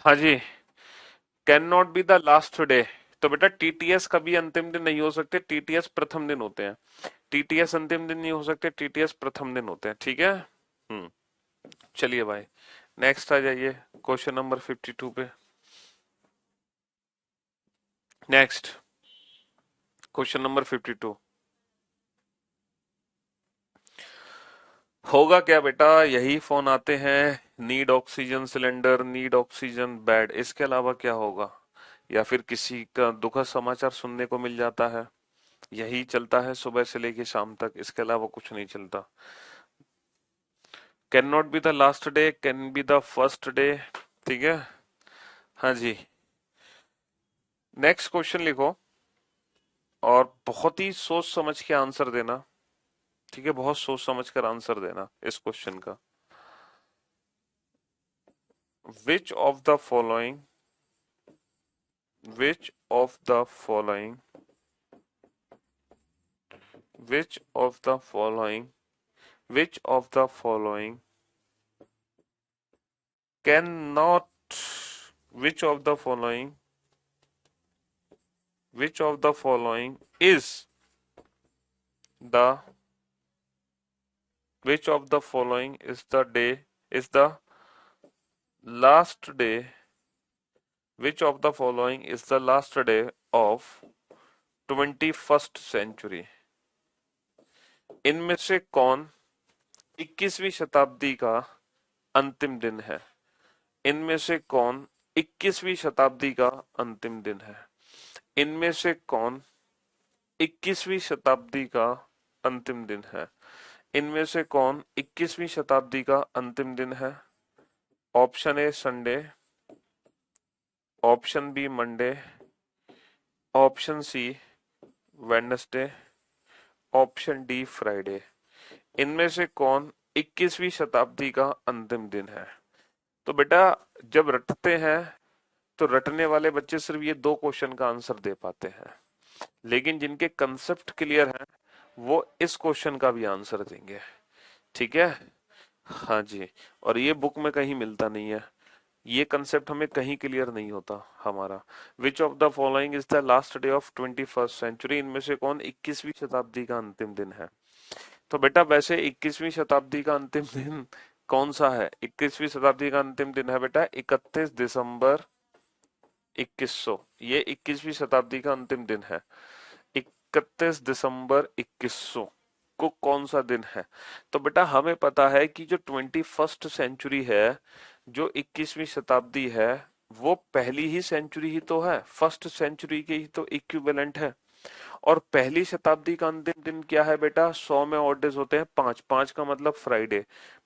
हाँ जी। Can not be the last day. तो बेटा टीटीएस कभी अंतिम दिन नहीं हो सकते, टीटीएस प्रथम दिन होते हैं। टीटीएस अंतिम दिन नहीं हो सकते, टीटीएस प्रथम दिन होते हैं, ठीक है। चलिए भाई, नेक्स्ट आ जाइए क्वेश्चन नंबर 52 पे। नेक्स्ट क्वेश्चन नंबर 52 होगा क्या बेटा, यही फोन आते हैं, need oxygen cylinder, need oxygen bed, इसके अलावा क्या होगा? या फिर किसी का दुखद समाचार सुनने को मिल जाता है, यही चलता है सुबह से लेके शाम तक, इसके अलावा कुछ नहीं चलता। Can not be the last day, can be the first day, ठीक है। हाँ जी। नेक्स्ट क्वेश्चन लिखो और बहुत ही सोच समझ के आंसर देना, ठीक है, बहुत सोच समझ कर आंसर देना इस क्वेश्चन का। विच of the following, which of the following, which of the following, which of the following cannot, which of the following, which of the following is the, which of the following is the day, is the last day, which of the following is the last day of 21st century? इनमें से कौन 21वीं शताब्दी का अंतिम दिन है? इनमें से कौन 21वीं शताब्दी का अंतिम दिन है? इनमें से कौन 21वीं शताब्दी का अंतिम दिन है? इनमें से कौन 21वीं शताब्दी का अंतिम दिन है? Option A Sunday, option B Monday, option C Wednesday, option D Friday. इनमें से कौन 21वीं शताब्दी का अंतिम दिन है? तो बेटा जब रटते हैं तो रटने वाले बच्चे सिर्फ ये दो क्वेश्चन का आंसर दे पाते हैं, लेकिन जिनके कंसेप्ट क्लियर हैं वो इस क्वेश्चन का भी आंसर देंगे, ठीक है। हाँ जी। और ये बुक में कहीं मिलता नहीं है, ये कंसेप्ट हमें कहीं क्लियर नहीं होता हमारा। Which of the following is the last day of 21st century, इनमें से कौन 21वीं शताब्दी का अंतिम दिन है? तो बेटा वैसे 21वीं शताब्दी का अंतिम दिन कौन सा है? 21वीं शताब्दी का अंतिम दिन है बेटा 31 दिसंबर 2100, ये 21वीं शताब्दी का अंतिम दिन है। 31 दिसंबर 2100 को कौन सा दिन है? तो बेटा हमें पता है कि जो 21st सेंचुरी है, जो 21वीं शताब्दी है, वो पहली ही सेंचुरी ही तो है, फर्स्ट सेंचुरी के ही तो इक्विवेलेंट है। और पहली शताब्दी का अंतिम दिन क्या है बेटा? 100 में ऑड डेज होते हैं पांच, पांच का मतलब फ्राइडे।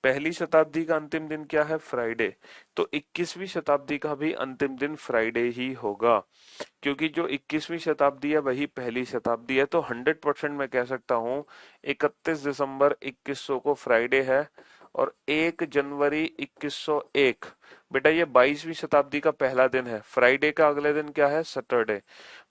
पहली शताब्दी का अंतिम दिन क्या है? फ्राइडे। तो 21वीं शताब्दी का भी अंतिम दिन फ्राइडे ही होगा, क्योंकि जो 21वीं शताब्दी है वही पहली शताब्दी है। तो 100% मैं कह सकता हूँ 31 दिसंबर 2100 को फ्राइडे है, और 1 जनवरी 2101 बेटा ये 22वीं शताब्दी का पहला दिन है। फ्राइडे का अगले दिन क्या है? सैटरडे।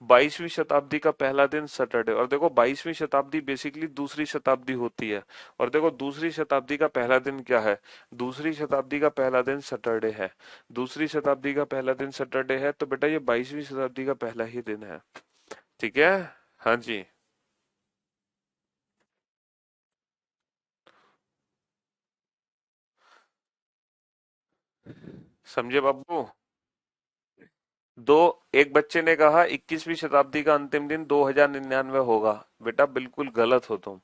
22वीं शताब्दी का पहला दिन सैटरडे। और देखो 22वीं शताब्दी बेसिकली दूसरी शताब्दी होती है, और देखो दूसरी शताब्दी का पहला दिन क्या है? दूसरी शताब्दी का पहला दिन सैटरडे है। दूसरी शताब्दी का पहला दिन सैटरडे है, तो बेटा ये 22वीं शताब्दी का पहला ही दिन है, ठीक है। हाँ जी। समझे बाबू? दो, एक बच्चे ने कहा 21वीं शताब्दी का अंतिम दिन 2099 होगा। बेटा बिल्कुल गलत हो तुम।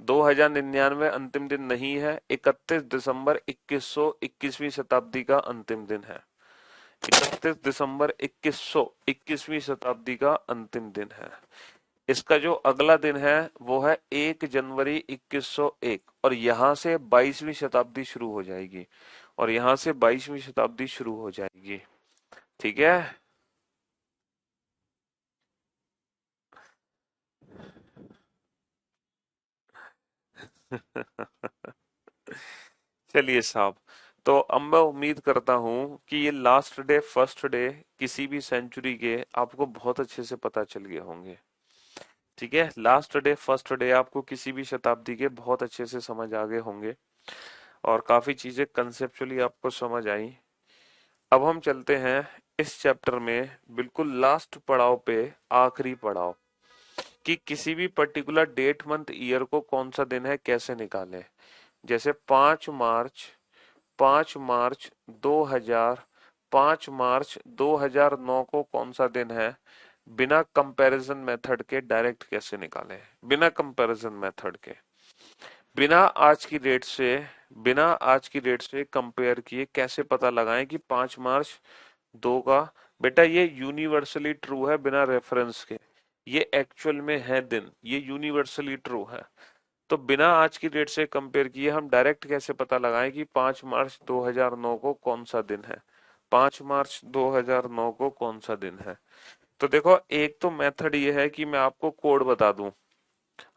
2099 अंतिम दिन नहीं है, 31 दिसंबर 2100 21वीं शताब्दी का अंतिम दिन है। 31 दिसंबर 2100 21वीं शताब्दी का अंतिम दिन है। इसका जो अगला दिन है वो है 1 जनवरी 2101, और यहां से 22वीं शताब्दी शुरू हो जाएगी, और यहां से 22वीं शताब्दी शुरू हो जाएगी, ठीक है। चलिए साहब, तो अब मैं उम्मीद करता हूं कि ये लास्ट डे फर्स्ट डे किसी भी सेंचुरी के आपको बहुत अच्छे से पता चल गए होंगे, ठीक है। लास्ट डे फर्स्ट डे आपको किसी भी शताब्दी के बहुत अच्छे से समझ आ गए होंगे, और काफी चीजें कंसेप्चुअली आपको समझ आई। अब हम चलते हैं इस चैप्टर में बिल्कुल लास्ट पड़ाव पे, आखिरी पड़ाव, कि किसी भी पर्टिकुलर डेट मंथ ईयर को कौन सा दिन है कैसे निकालें। जैसे 5 मार्च, 5 मार्च 2000, 5 मार्च 2009 को कौन सा दिन है, बिना कंपैरिजन मेथड के डायरेक्ट कैसे निकालें, बिना कंपैरिजन मेथड के, बिना आज की डेट से, बिना आज की डेट से कंपेयर किए कैसे पता लगाएं कि 5 मार्च 2 का, बेटा ये यूनिवर्सली ट्रू है बिना रेफरेंस के, ये एक्चुअल में है दिन, ये यूनिवर्सली ट्रू है। तो बिना आज की डेट से कंपेयर किए हम डायरेक्ट कैसे पता लगाएं कि 5 मार्च 2009 को कौन सा दिन है, 5 मार्च 2009 को कौन सा दिन है। तो देखो, एक तो मेथड ये है कि मैं आपको कोड बता दूं,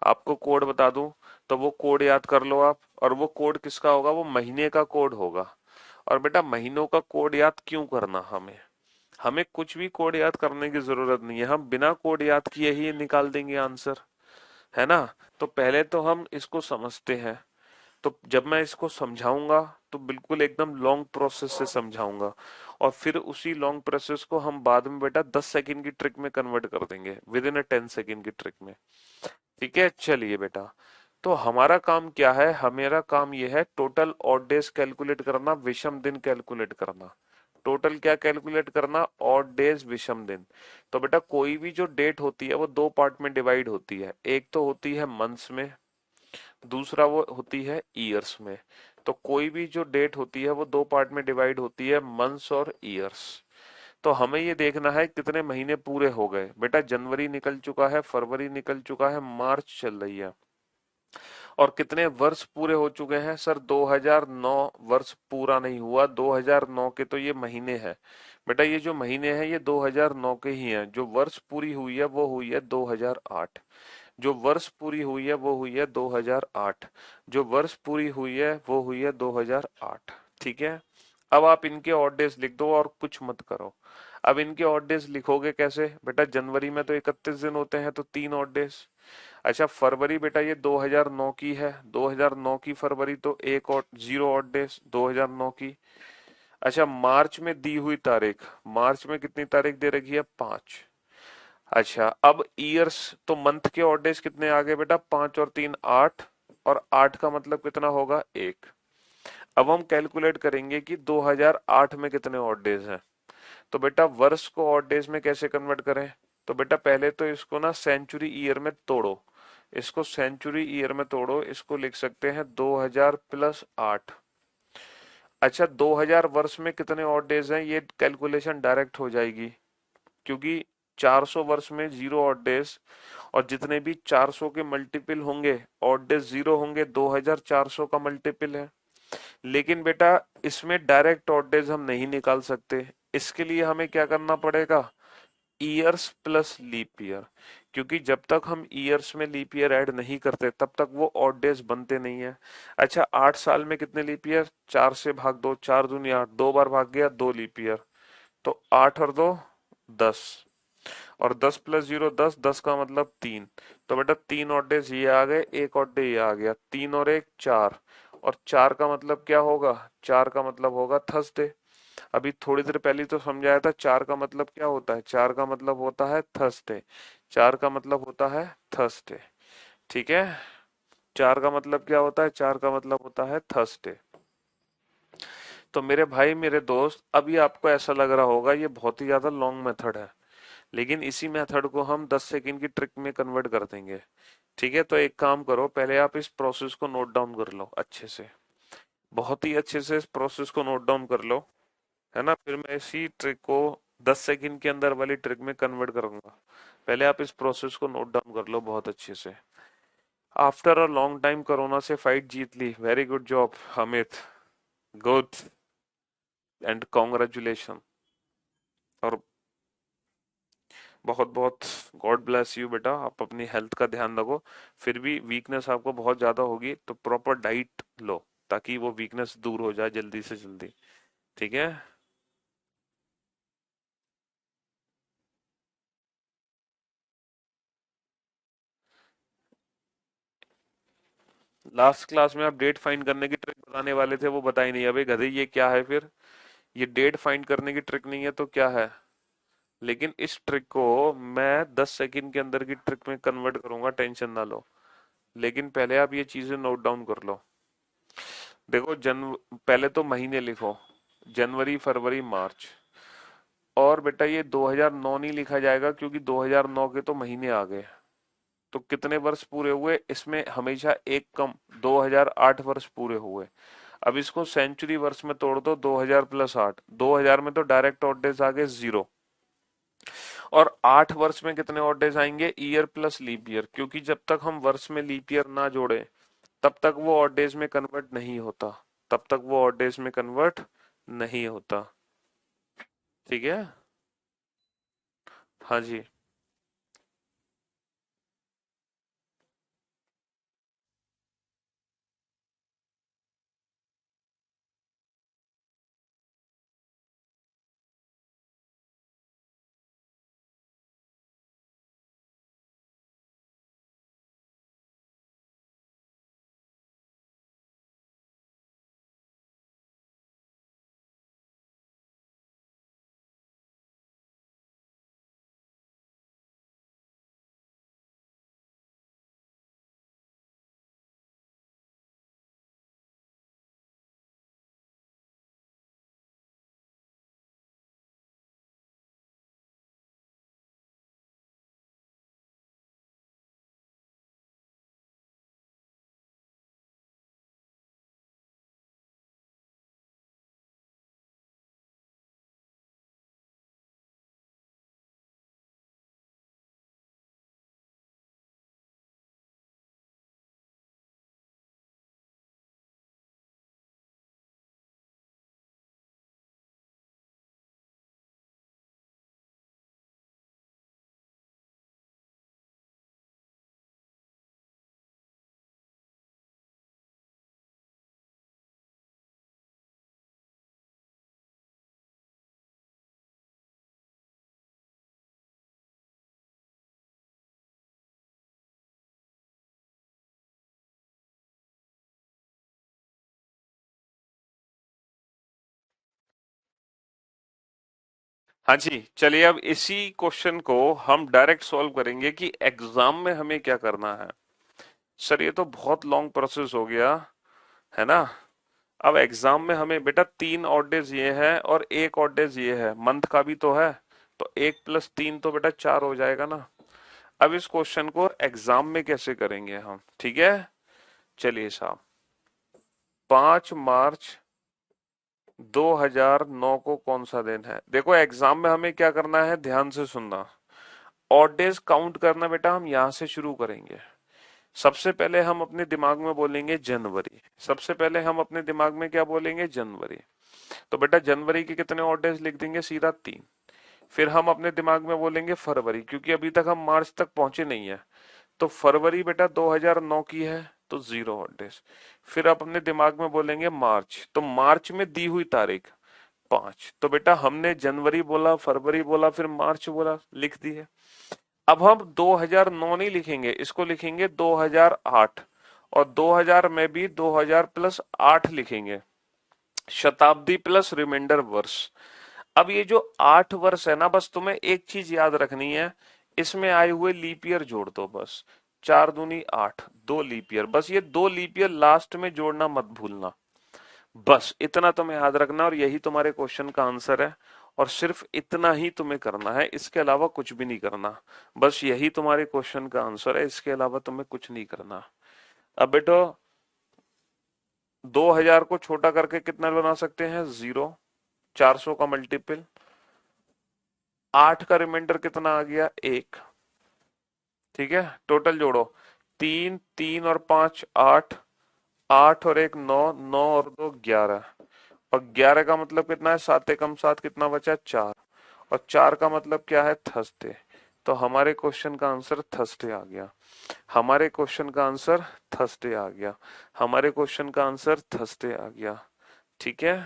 आपको कोड बता दूं, तो वो कोड याद कर लो आप, और वो कोड किसका होगा, वो महीने का कोड होगा। और बेटा महीनों का कोड याद क्यों करना, हमें हमें कुछ भी कोड याद करने की जरूरत नहीं है, हम बिना कोड याद किए ही निकाल देंगे आंसर, है ना। तो पहले तो हम इसको समझते हैं। तो जब मैं इसको समझाऊंगा तो बिल्कुल एकदम लॉन्ग प्रोसेस से समझाऊंगा, और फिर उसी लॉन्ग प्रोसेस को हम बाद में बेटा 10 सेकंड की ट्रिक में कन्वर्ट कर देंगे, विद इन अ 10 सेकंड की ट्रिक में। ठीक है, चलिए बेटा। तो हमारा काम क्या है, हमारा काम यह है टोटल ऑड डेज कैलकुलेट करना, विषम दिन कैलकुलेट करना। टोटल क्या कैलकुलेट करना, ऑड डेज विषम दिन। तो बेटा कोई भी जो डेट होती है वो दो पार्ट में डिवाइड होती है, एक तो होती है मंथ्स में, दूसरा वो होती है ईयर्स में। तो कोई भी जो डेट होती है वो दो पार्ट में डिवाइड होती है, मंथ्स और ईयर्स। तो हमें ये देखना है कितने महीने पूरे हो गए, बेटा जनवरी निकल चुका है, फरवरी निकल चुका है, मार्च चल रही है। और कितने वर्ष पूरे हो चुके हैं, सर 2009 वर्ष पूरा नहीं हुआ, 2009 के तो ये महीने हैं। बेटा ये जो महीने हैं ये 2009 के ही हैं, जो वर्ष पूरी हुई है वो हुई है 2008, जो वर्ष पूरी हुई है वो हुई है 2008, जो वर्ष पूरी हुई है वो हुई है 2008। ठीक है। अब आप इनके ऑड डेज लिख दो और कुछ मत करो। अब इनके ऑड डेज लिखोगे कैसे, बेटा जनवरी में तो 31 दिन होते हैं तो 3 ऑड डेज। अच्छा फरवरी बेटा ये 2009 की है, 2009 की फरवरी तो एक और 0 ऑड डेज 2009 की। अच्छा मार्च में दी हुई तारीख, मार्च में कितनी तारीख दे रखी है, 5। अच्छा अब ईयर्स, तो मंथ के ऑड डेज कितने आ गए बेटा, 5 और 3 8, और 8 का मतलब कितना होगा, 1। अब हम कैलकुलेट करेंगे कि 2008 में कितने ऑड डेज हैं। तो बेटा वर्ष को ऑड डेज में कैसे कन्वर्ट करें, तो बेटा पहले तो इसको ना सेंचुरी ईयर में तोड़ो, इसको सेंचुरी ईयर में तोड़ो, इसको लिख सकते हैं 2000 प्लस 8। अच्छा 2000 वर्ष में कितने ऑड डेज हैं, ये कैलकुलेशन डायरेक्ट हो जाएगी, क्योंकि 400 वर्ष में 0 ऑड डेज, और जितने भी 400 के मल्टीपल होंगे ऑड डेज 0 होंगे, 2400 का मल्टीपल है। लेकिन बेटा इसमें डायरेक्ट ऑड डेज हम नहीं निकाल सकते, इसके लिए हमें क्या करना पड़ेगा, ईयर्स प्लस लीप ईयर, क्योंकि जब तक हम ईयर्स में लीप ईयर ऐड नहीं करते तब तक वो ऑड डेज बनते नहीं है। अच्छा 8 साल में कितने लीप ईयर, 4 से भाग दो, 4 दूनी 8, 2 बार भाग गया, 2 लीप ईयर। तो 8 और 2 10, और 10 + 0 10, 10 का मतलब 3। तो बेटा 3 ऑड डेज ये आ गए, एक ऑड डे ये आ गया, 3 और 1 4, और 4 का मतलब क्या होगा, 4 का मतलब होगा थर्सडे। अभी थोड़ी देर पहले तो समझाया था 4 का मतलब क्या होता है, 4 का मतलब होता है थर्सडे, 4 का मतलब होता है थर्सडे। ठीक है, 4 का मतलब क्या होता है, 4 का मतलब होता है थर्सडे। तो मेरे भाई मेरे दोस्त, अभी आपको ऐसा लग रहा होगा ये बहुत ही ज्यादा लॉन्ग मेथड है, लेकिन इसी मेथड को हम 10 सेकंड की ट्रिक में कन्वर्ट कर देंगे। ठीक है, तो एक काम करो, पहले आप इस प्रोसेस को नोट डाउन कर लो अच्छे से, बहुत ही अच्छे से इस प्रोसेस को नोट डाउन कर लो, है ना। फिर मैं इसी ट्रिक को 10 सेकंड के अंदर वाली ट्रिक में कन्वर्ट करूंगा। पहले आप इस प्रोसेस को नोट डाउन कर लो बहुत अच्छे से। After a long time corona से फाइट जीत ली, very good job Amit, good, and congratulation. और बहुत बहुत गॉड ब्लेस यू बेटा, आप अपनी हेल्थ का ध्यान रखो। फिर भी वीकनेस आपको बहुत ज्यादा होगी तो प्रॉपर डाइट लो, ताकि वो वीकनेस दूर हो जाए जल्दी से जल्दी। ठीक है। लास्ट क्लास में आप डेट फाइंड करने की ट्रिक बताने वाले थे, वो बताई नहीं, अबे गधे ये क्या है फिर, ये डेट फाइंड करने की ट्रिक नहीं है तो क्या है? लेकिन इस ट्रिक को मैं 10 सेकंड के अंदर की ट्रिक में कन्वर्ट करूंगा, टेंशन ना लो। लेकिन पहले आप ये चीजें नोट डाउन कर लो। देखो पहले तो महीने लिखो, जनवरी फरवरी मार्च। और बेटा ये 2009 नहीं लिखा जाएगा क्योंकि 2009 के तो महीने आ गए। तो कितने वर्ष पूरे हुए इसमें हमेशा एक कम, 2008 वर्ष पूरे हुए। अब इसको सेंचुरी वर्ष में तोड़ दो, 2000 प्लस 8, 2000 में तो डायरेक्ट ऑड डेज आ गए 0। और 8 वर्ष में कितने ऑड डेज आएंगे? ईयर प्लस लीप ईयर, क्योंकि जब तक हम वर्ष में लीप ईयर ना जोड़े तब तक वो ऑड डेज में कन्वर्ट नहीं होता। तब तक वो ऑड डेज में कन्वर्ट नहीं होता। ठीक है। हाँ जी। हाँ जी, चलिए अब इसी क्वेश्चन को हम डायरेक्ट सॉल्व करेंगे कि एग्जाम में हमें क्या करना है। सर ये तो बहुत लॉन्ग प्रोसेस हो गया, है ना? अब एग्जाम में हमें बेटा 3 ऑड डेज ये है और 1 ऑड डेज ये है, मंथ का भी तो है। तो 1 + 3 तो बेटा 4 हो जाएगा ना। अब इस क्वेश्चन को एग्जाम में कैसे करेंगे हम, ठीक है? चलिए साहब, 5 मार्च 2009 को कौन सा दिन है? देखो एग्जाम में हमें क्या करना है, ध्यान से सुनना। ऑड डेज काउंट करना बेटा हम यहां से शुरू करेंगे। सबसे पहले हम अपने दिमाग में बोलेंगे जनवरी। सबसे पहले हम अपने दिमाग में क्या बोलेंगे? जनवरी। तो बेटा जनवरी के कितने ऑड डेज लिख देंगे? सीधा 3। फिर हम अपने दिमाग में बोलेंगे फरवरी, क्योंकि अभी तक हम मार्च तक पहुंचे नहीं है। तो फरवरी बेटा 2009 की है, तो 0 ऑड डेज। फिर आप अपने दिमाग में बोलेंगे मार्च, तो मार्च में दी हुई तारीख 5। तो बेटा हमने जनवरी बोला, फरवरी बोला, फिर मार्च बोला, लिख दी है। अब हम 2009 नहीं लिखेंगे, इसको लिखेंगे 2008। और 2000 में भी 2000 प्लस 8 लिखेंगे, शताब्दी प्लस रिमाइंडर वर्ष। अब ये जो 8 वर्ष है ना, बस तुम्हें एक चीज याद रखनी है, इसमें आए हुए लीप ईयर जोड़ दो बस। 4 दूनी 8, 2 लीप ईयर, बस ये 2 लीप ईयर लास्ट में जोड़ना मत भूलना। बस इतना तुम्हें याद रखना और यही तुम्हारे क्वेश्चन का आंसर है। और सिर्फ इतना ही तुम्हें करना है, इसके अलावा कुछ भी नहीं करना। बस यही तुम्हारे क्वेश्चन का आंसर है, इसके अलावा तुम्हें कुछ नहीं करना। अब बेटो 2000 को छोटा करके कितना बना सकते हैं? 0। 400 का मल्टीपल, 8 का रिमाइंडर कितना आ गया? 1। ठीक है, टोटल जोड़ो। 3, 3 और 5 8, 8 और 1 9, 9 और 2 11। और 11 का मतलब कितना है? 7 एकम 7, कितना बचा? 4। और 4 का मतलब क्या है? थर्सडे। तो हमारे क्वेश्चन का आंसर थर्सडे आ गया। हमारे क्वेश्चन का आंसर थर्सडे आ गया। हमारे क्वेश्चन का आंसर थर्सडे आ गया। ठीक है।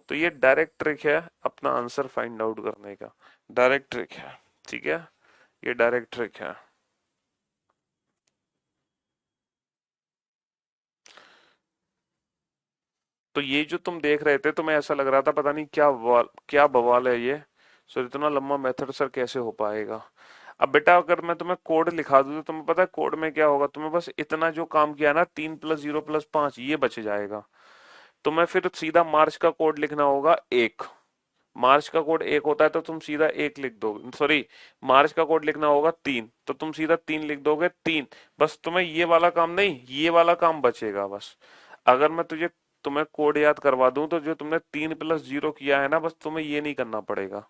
तो ये डायरेक्ट ट्रिक है अपना आंसर फाइंड आउट करने का। डायरेक्ट ट्रिक है। ठीक है, ये डायरेक्ट ट्रिक है। तो तो ये जो तुम देख रहे थे तुम्हें ऐसा लग रहा था पता नहीं क्या बवाल है ये, सर इतना लंबा मेथड सर कैसे हो पाएगा। अब बेटा अगर मैं तुम्हें कोड लिखा दूं तो तुम्हें पता है कोड में क्या होगा, तुम्हें बस इतना जो काम किया ना 3 + 0 + 5 ये बच जाएगा। तुम्हें फिर सीधा मार्च का कोड लिखना होगा 1। मार्च का कोड 1 होता है तो तुम सीधा 1 लिख दोगे, सॉरी मार्च का कोड लिखना होगा 3 तो तुम सीधा 3 लिख दोगे 3। बस तुम्हें ये वाला काम नहीं, ये वाला काम बचेगा बस। अगर मैं तुम्हें कोड याद करवा दूं तो जो तुमने 3 + 0 किया है ना बस तुम्हें ये नहीं करना पड़ेगा।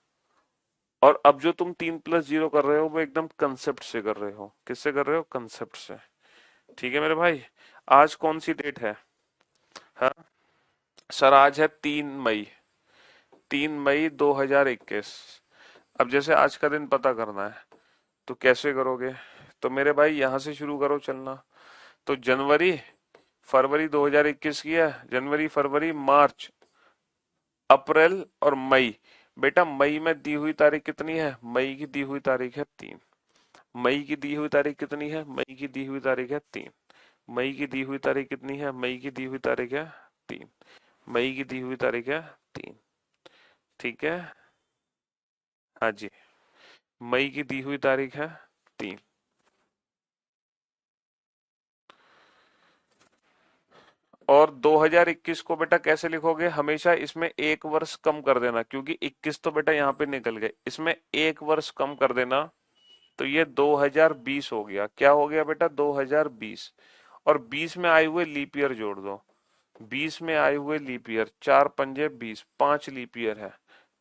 और अब जो तुम 3 + 0 कर रहे हो वो एकदम कंसेप्ट से कर रहे हो, किससे कर रहे हो, कंसेप्ट से। ठीक है मेरे भाई। आज कौन सी डेट है? हाँ सर आज है 3 मई, 3 मई 2021। अब जैसे आज का दिन पता करना है तो कैसे करोगे? तो मेरे भाई यहां से शुरू करो चलना। तो जनवरी फरवरी 2021 की है, जनवरी फरवरी मार्च अप्रैल और मई। बेटा मई में दी हुई तारीख कितनी है? मई की दी हुई तारीख है 3। मई की दी हुई तारीख कितनी है? मई की दी हुई तारीख है 3। मई की दी हुई तारीख कितनी है? मई की दी हुई तारीख है 3। मई की दी हुई तारीख है 3। ठीक है। हाँ जी। मई की दी हुई तारीख है 3। और 2021 को बेटा कैसे लिखोगे? हमेशा इसमें एक वर्ष कम कर देना, क्योंकि 21 तो बेटा यहाँ पे निकल गए, इसमें एक वर्ष कम कर देना। तो ये 2020 हो गया। क्या हो गया बेटा? 2020। और 20 में आए हुए लीप ईयर जोड़ दो। 20 में आए हुए लीप ईयर, 4 × 5 = 20, 5 लीप ईयर है,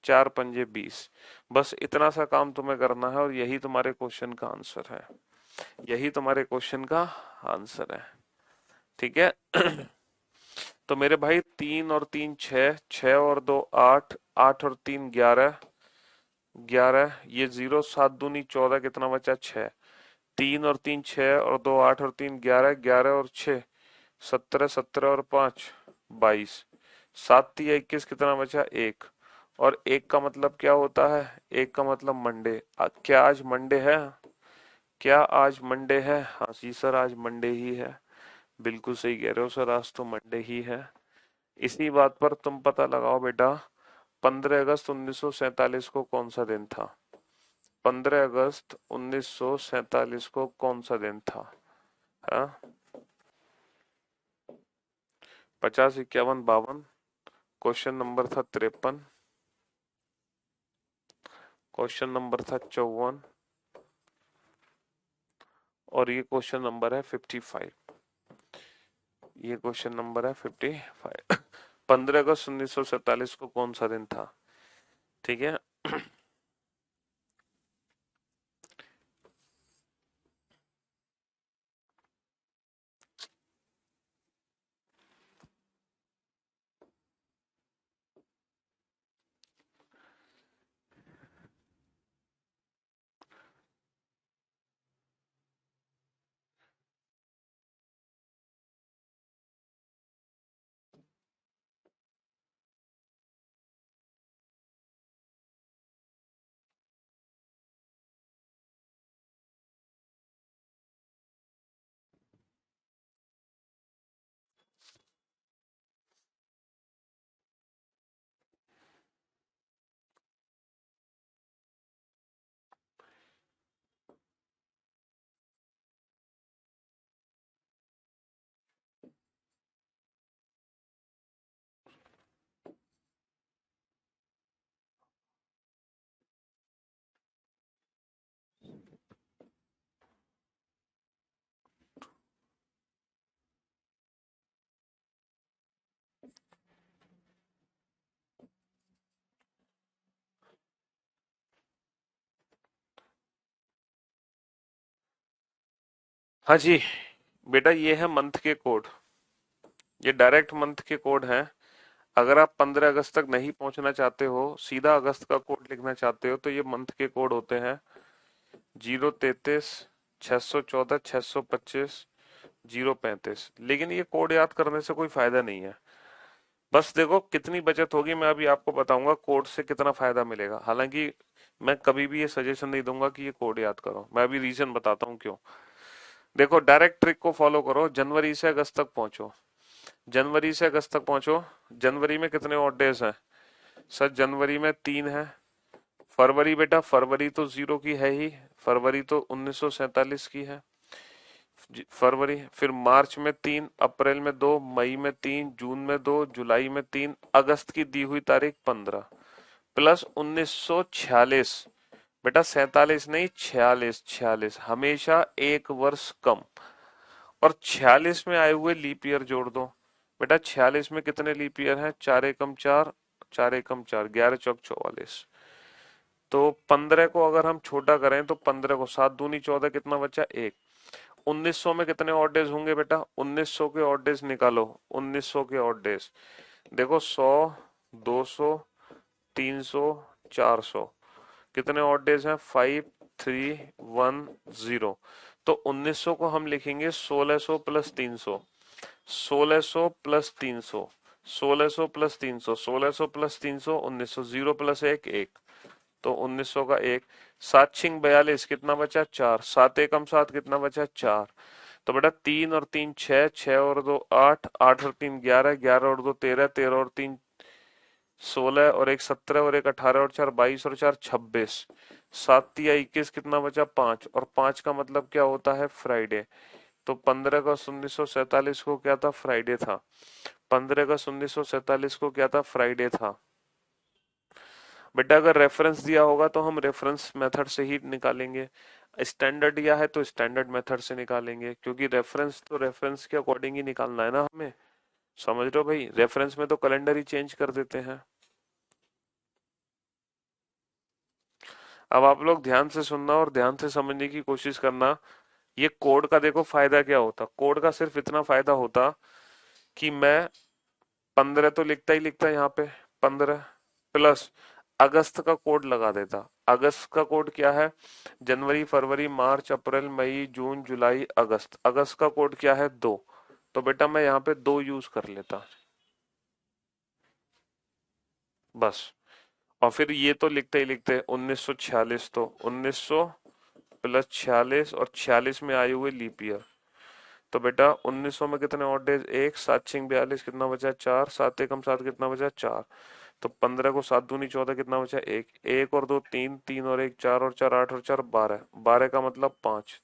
4 × 5 = 20। बस इतना सा काम तुम्हें करना है और यही तुम्हारे क्वेश्चन का आंसर है। यही तुम्हारे क्वेश्चन का आंसर है। ठीक है। तो मेरे भाई 3 और 3 6, 6 और 2 8, 8 और 3 11, 11 ये 0, 7 दूनी 14, कितना बचा? 6। 3 और 3 6 और 2 8 और 3 11, 11 और 6 17, 17 और 5 22, 7 × 3 = 21, कितना बचा? 1। और 1 का मतलब क्या होता है? 1 का मतलब मंडे। क्या आज मंडे है? क्या आज मंडे है? हाँ जी सर आज मंडे ही है। बिल्कुल सही कह रहे हो सर, आज तो मंडे ही है। इसी बात पर तुम पता लगाओ बेटा, 15 अगस्त 1947 को कौन सा दिन था? 15 अगस्त 1947 को कौन सा दिन था? हाँ 50 51 52, क्वेश्चन नंबर था 53, क्वेश्चन नंबर था 54, और ये क्वेश्चन नंबर है 55। ये क्वेश्चन नंबर है 55। 15 अगस्त 1947 को कौन सा दिन था? ठीक है। हाँ जी बेटा ये है मंथ के कोड, ये डायरेक्ट मंथ के कोड हैं। अगर आप 15 अगस्त तक नहीं पहुंचना चाहते हो, सीधा अगस्त का कोड लिखना चाहते हो, तो ये मंथ के कोड होते हैं 033, 614, 625, 035। लेकिन ये कोड याद करने से कोई फायदा नहीं है। बस देखो कितनी बचत होगी, मैं अभी आपको बताऊंगा कोड से कितना फायदा मिलेगा। हालांकि मैं कभी भी ये सजेशन नहीं दूंगा कि ये कोड याद करो, मैं अभी रीजन बताता हूँ क्यों। देखो डायरेक्ट ट्रिक को फॉलो करो, जनवरी से अगस्त तक पहुंचो। जनवरी से अगस्त तक पहुंचो। जनवरी में कितने ऑड डेज हैं? सर जनवरी में 3 है। फरवरी बेटा, फरवरी तो जीरो की है ही, फरवरी तो 1947 की है। फरवरी, फिर मार्च में 3, अप्रैल में 2, मई में 3, जून में 2, जुलाई में 3, अगस्त की दी हुई तारीख 15 प्लस 1946। बेटा 47 नहीं, 46, 46 हमेशा एक वर्ष कम। और 46 में आए हुए लीप ईयर जोड़ दो। बेटा 46 में कितने लीप ईयर हैं? 4 एकम 4, 4 एकम 4, 11 चौक 44। तो 15 को अगर हम छोटा करें तो 15 को 7 दूनी 14, कितना बचा? 1। 1900 में कितने ऑड डेज होंगे बेटा? 1900 के ऑड डेज निकालो। 1900 के ऑड डेज देखो, 100, 200, 300, 400। कितने ऑड डेज हैं? 5, 3, 1, 0। तो 1900 को हम लिखेंगे 1600 plus 300, 1600 plus 300, 1600 plus 300, 1600 plus 300, 1900, 0 plus 1, 1। तो 1900 का 1, 7 छिंग 42, कितना बचा? 4, 7 एकम 7, कितना बचा? 4। तो बेटा 3 और 3 6, 6 और 2 8, 8 और 3 11, 11 और 2 13, 13 और 3 16 और 1 17 और 1 18 और 4 22 और 4 26, 7 तिया 21, कितना बचा? 5। और 5 का मतलब क्या होता है? फ्राइडे। तो 15 अगस्त 1947 को क्या था? फ्राइडे था। 15 अगस्त 1947 को क्या था? फ्राइडे था। बेटा अगर रेफरेंस दिया होगा तो हम रेफरेंस मेथड से ही निकालेंगे, स्टैंडर्ड दिया है तो स्टैंडर्ड मेथड से निकालेंगे, क्योंकि रेफरेंस तो रेफरेंस के अकॉर्डिंग ही निकालना है ना हमें। समझ रहे हो भाई? रेफरेंस में तो कैलेंडर ही चेंज कर देते हैं। अब आप लोग ध्यान से सुनना और ध्यान से समझने की कोशिश करना। ये कोड का देखो फायदा क्या होता। कोड का सिर्फ इतना फायदा होता कि मैं 15 तो लिखता ही लिखता यहाँ पे, 15 प्लस अगस्त का कोड लगा देता। अगस्त का कोड क्या है? जनवरी, फरवरी, मार्च, अप्रैल, मई, जून, जुलाई, अगस्त। अगस्त का कोड क्या है? 2। तो बेटा मैं यहाँ पे 2 यूज कर लेता बस। और फिर ये तो लिखते ही लिखते 1946, तो 1900 प्लस 46 और 46 में आए हुए लीप ईयर। तो बेटा 1900 में कितने ऑड डेज? 1, 7 छिंग 42, कितना बचा? 4, 7 एकम 7, कितना बचा? 4। तो 15 को 7 दूनी 14, कितना बचा? 1, 1 और 2 3, 3 और 1 4 और 4 8 और 4 12, 12 का मतलब 5।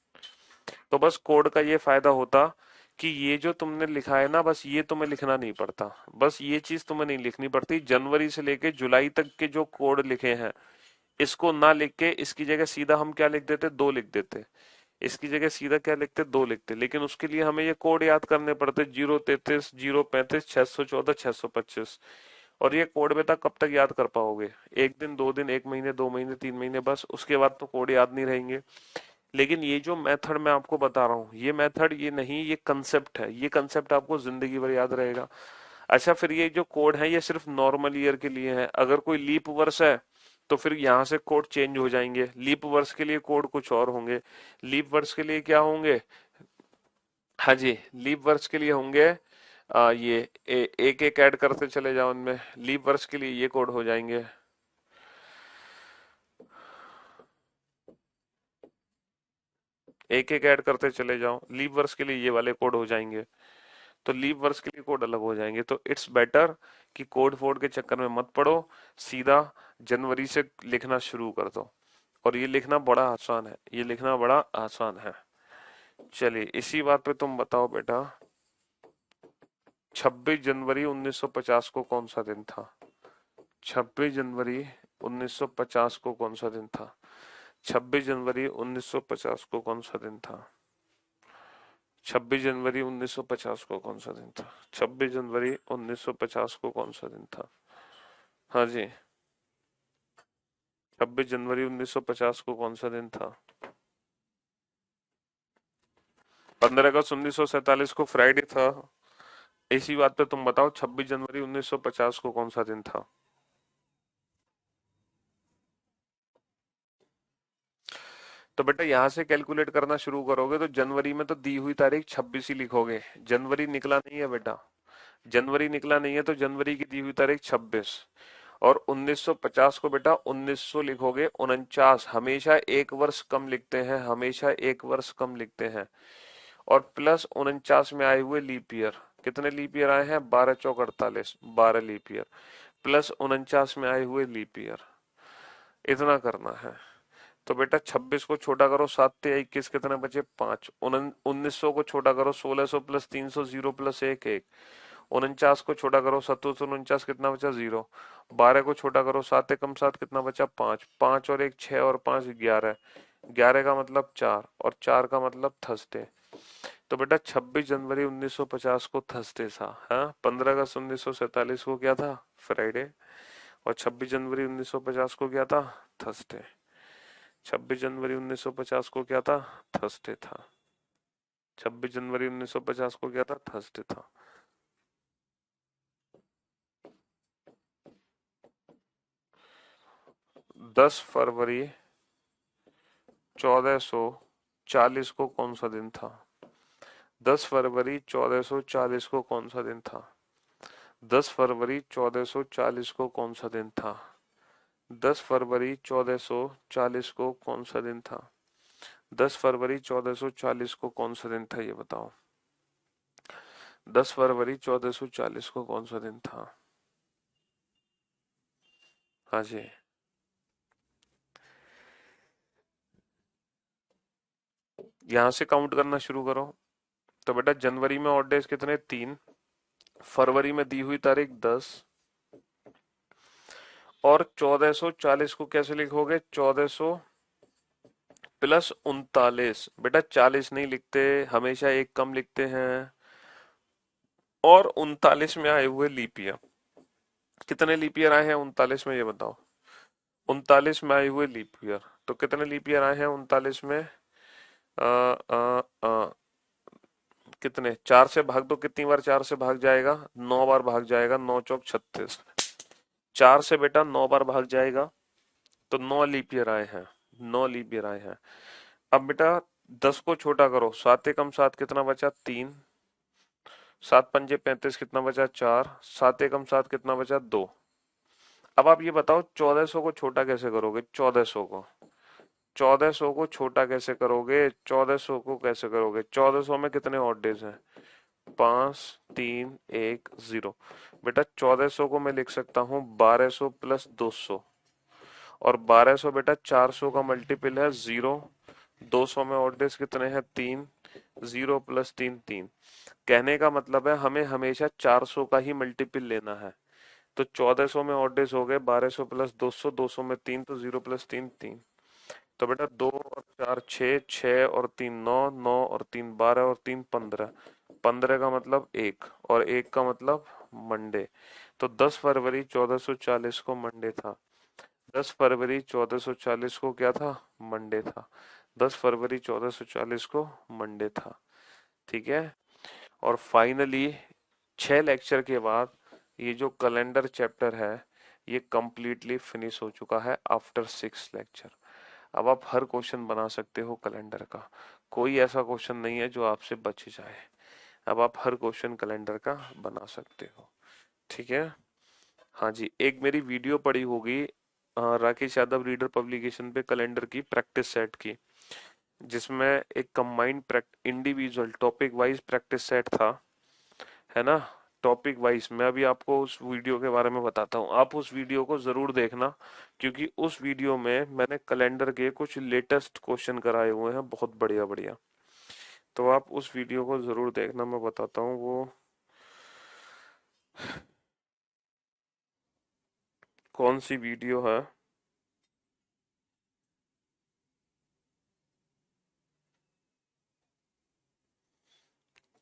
तो बस कोड का ये फायदा होता कि ये जो तुमने लिखा है ना, बस ये तुम्हें लिखना नहीं पड़ता। बस ये चीज तुम्हें नहीं लिखनी पड़ती। जनवरी से लेके जुलाई तक के जो कोड लिखे हैं, इसको ना लिख के इसकी जगह सीधा हम क्या लिख देते? 2 लिख देते। इसकी जगह सीधा क्या लिखते? 2 लिखते। लेकिन उसके लिए हमें ये कोड याद करने पड़ते, 033, 035, 614, 625। और ये कोड बेटा कब तक याद कर पाओगे? 1 दिन, 2 दिन, 1 महीने, 2 महीने, 3 महीने, बस उसके बाद तो कोड याद नहीं रहेंगे। लेकिन ये जो मेथड मैं आपको बता रहा हूँ, ये मेथड ये नहीं, ये कंसेप्ट है। ये कंसेप्ट आपको जिंदगी भर याद रहेगा। अच्छा, फिर ये जो कोड है ये सिर्फ नॉर्मल ईयर के लिए है। अगर कोई लीप वर्ष है तो फिर यहाँ से कोड चेंज हो जाएंगे। लीप वर्ष के लिए कोड कुछ और होंगे। लीप वर्ष के लिए क्या होंगे? हाँ जी, लीप वर्ष के लिए होंगे ये एक एक ऐड करते चले जाओ इनमें। लीप वर्ष के लिए ये कोड हो जाएंगे। एक एक ऐड करते चले जाओ, लीप वर्ष के लिए ये वाले कोड हो जाएंगे। तो लीप वर्ष के लिए कोड अलग हो जाएंगे। तो इट्स बेटर कि कोड फोड़ के चक्कर में मत पड़ो, सीधा जनवरी से लिखना शुरू कर दो। और ये लिखना बड़ा आसान है, ये लिखना बड़ा आसान है। चलिए इसी बात पे तुम बताओ बेटा, 26 जनवरी 1950 को कौन सा दिन था? 26 जनवरी 1950 को कौन सा दिन था? 26 जनवरी 1950 को कौन सा दिन था? 26 जनवरी 1950 को कौन सा दिन था? 26 जनवरी 1950 को कौन सा दिन था? हाँ जी, 26 जनवरी 1950 को कौन सा दिन था? 15 अगस्त 1947 को फ्राइडे था। इसी बात पे तुम बताओ 26 जनवरी 1950 को कौन सा दिन था? तो बेटा यहाँ से कैलकुलेट करना शुरू करोगे तो जनवरी में तो दी हुई तारीख 26 ही लिखोगे। जनवरी निकला नहीं है बेटा, जनवरी निकला नहीं है, तो जनवरी की दी हुई तारीख 26। और 1950 को बेटा 1900 लिखोगे। 49 हमेशा एक वर्ष कम लिखते हैं, हमेशा एक वर्ष कम लिखते हैं। और प्लस 49 में आए हुए लीप ईयर, कितने लीप ईयर आए हैं? 12 चौक 48, 12 लीप ईयर प्लस 49 में आए हुए लीप ईयर, इतना करना है। तो बेटा 26 को छोटा करो, 7 ते 21, कितने बचे? 5। 1900 को छोटा करो, 1600 प्लस 300, 0 प्लस 1 1। 49 को छोटा करो, 749, कितना बचा? 0। 12 को छोटा करो, 7 एकम 7, कितना बचा? 5। 5 और 1 6 और 5 11। 11 का मतलब 4 और 4 का मतलब थर्सडे। तो बेटा 26 जनवरी 1950 को थर्सडे था। हाँ, 15 अगस्त 1947 को क्या था? फ्राइडे। और 26 जनवरी 1950 को क्या था? थर्सडे। 26 जनवरी 1950 को क्या था? थर्सडे था। 26 जनवरी 1950 को क्या था? थर्सडे था। दस फरवरी 1440 को कौन सा दिन था? 10 फरवरी 1440 को कौन सा दिन था? 10 फरवरी 1440 को कौन सा दिन था? 10 फरवरी 1440 को कौन सा दिन था? 10 फरवरी 1440 को कौन सा दिन था, ये बताओ। 10 फरवरी 1440 को कौन सा दिन था? हाँ जी। यहां से काउंट करना शुरू करो। तो बेटा जनवरी में ऑड डेज कितने? 3। फरवरी में दी हुई तारीख 10। और 1440 को कैसे लिखोगे? 1400 प्लस 39। बेटा 40 नहीं लिखते, हमेशा एक कम लिखते हैं। और 39 में आए हुए लीप ईयर, कितने लीप ईयर आए हैं 39 में, ये बताओ। 39 में आए हुए लीप ईयर, तो कितने लीप ईयर आए हैं 39 में? आ, आ, आ, कितने? 4 से भाग दो, कितनी बार 4 से भाग जाएगा? 9 बार भाग जाएगा। 9 चौक 36। 4 से बेटा 9 बार भाग जाएगा, तो 9 लीप ईयर आए हैं। 9 लीप ईयर आए हैं। अब बेटा 10 को छोटा करो, 7 एकम 7, कितना बचा? 3। 7 पंजे 35, कितना बचा? 4। 7 एकम 7, कितना बचा? 2। अब आप ये बताओ 1400 को छोटा कैसे करोगे? 1400 को, 1400 को छोटा कैसे करोगे? 1400 को कैसे करोगे? 1400 में कितने ऑड डेज हैं? 5 3 1 0। बेटा 1400 को मैं लिख सकता हूँ 1200 प्लस 200। और 1200 बेटा 400 का मल्टीपल है 0। 200 में ऑड डेज कितने हैं? 3। 0 प्लस 3 3। कहने का मतलब है हमें हमेशा 400 का ही मल्टीपल लेना है। तो 1400 में ऑड डेज हो गए 1200 प्लस 200, 200 में 3, तो 0 प्लस 3 3। तो बेटा 2 और 4 6, 6 और 3 9, 9 और 3 12 और 3 15। 15 का मतलब 1 और 1 का मतलब मंडे। तो 10 फरवरी 1440 को मंडे था। 10 फरवरी 1440 को क्या था? मंडे था। 10 फरवरी 1440 को मंडे था। ठीक है। और फाइनली 6 लेक्चर के बाद ये जो कैलेंडर चैप्टर है ये कंप्लीटली फिनिश हो चुका है आफ्टर 6 लेक्चर। अब आप हर क्वेश्चन बना सकते हो कैलेंडर का। कोई ऐसा क्वेश्चन नहीं है जो आपसे बच जाए। अब आप हर क्वेश्चन कैलेंडर का बना सकते हो। ठीक है। हाँ जी, एक मेरी वीडियो पड़ी होगी राकेश यादव रीडर पब्लिकेशन पे कैलेंडर की प्रैक्टिस सेट की, जिसमें एक combined individual topic wise practice set था, है ना। टॉपिक वाइज मैं अभी आपको उस वीडियो के बारे में बताता हूँ, आप उस वीडियो को जरूर देखना, क्योंकि उस वीडियो में मैंने कैलेंडर के कुछ लेटेस्ट क्वेश्चन कराए हुए हैं, बहुत बढ़िया बढ़िया। तो आप उस वीडियो को जरूर देखना, मैं बताता हूँ वो कौन सी वीडियो है।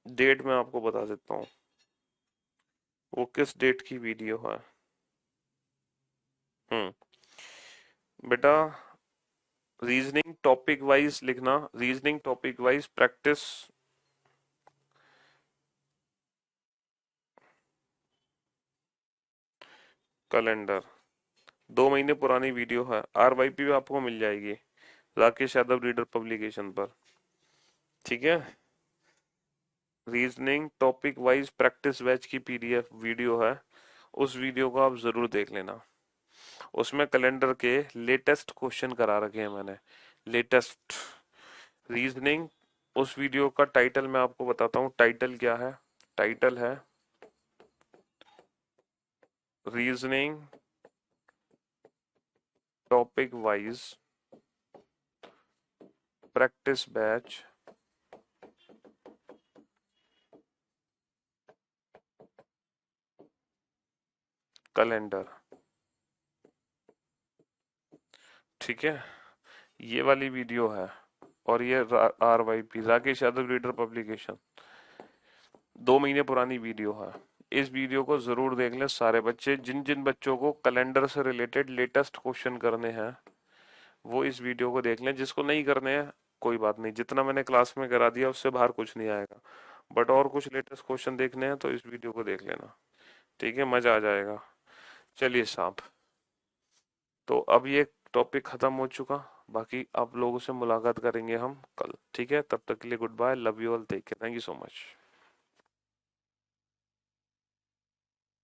डेट मैं आपको बता देता हूँ, वो किस डेट की वीडियो है। बेटा रीजनिंग टॉपिक वाइज लिखना, reasoning topic wise practice. Calendar 2 महीने पुरानी वीडियो है, RYP भी आपको मिल जाएगी राकेश यादव रीडर पब्लिकेशन पर। ठीक है। Reasoning topic wise practice batch की PDF वीडियो है, उस वीडियो को आप जरूर देख लेना। उसमें कैलेंडर के लेटेस्ट क्वेश्चन करा रखे हैं मैंने, लेटेस्ट रीजनिंग। उस वीडियो का टाइटल मैं आपको बताता हूँ, टाइटल क्या है। टाइटल है reasoning topic wise practice batch calendar. ठीक है, ये वाली वीडियो है और ये RYP Rakesh Yadav reader publication 2 महीने पुरानी वीडियो है। इस वीडियो को जरूर देख लें सारे बच्चे। जिन जिन बच्चों को कैलेंडर से रिलेटेड लेटेस्ट क्वेश्चन करने हैं वो इस वीडियो को देख लें। जिसको नहीं करने हैं कोई बात नहीं, जितना मैंने क्लास में करा दिया उससे बाहर कुछ नहीं आएगा। बट और कुछ लेटेस्ट क्वेश्चन देखने हैं तो इस वीडियो को देख लेना। ठीक है, मजा आ जाएगा। चलिए साहब, तो अब ये टॉपिक खत्म हो चुका। बाकी आप लोगों से मुलाकात करेंगे हम कल। ठीक है, तब तक के लिए goodbye, love you all, take care, thank you so much.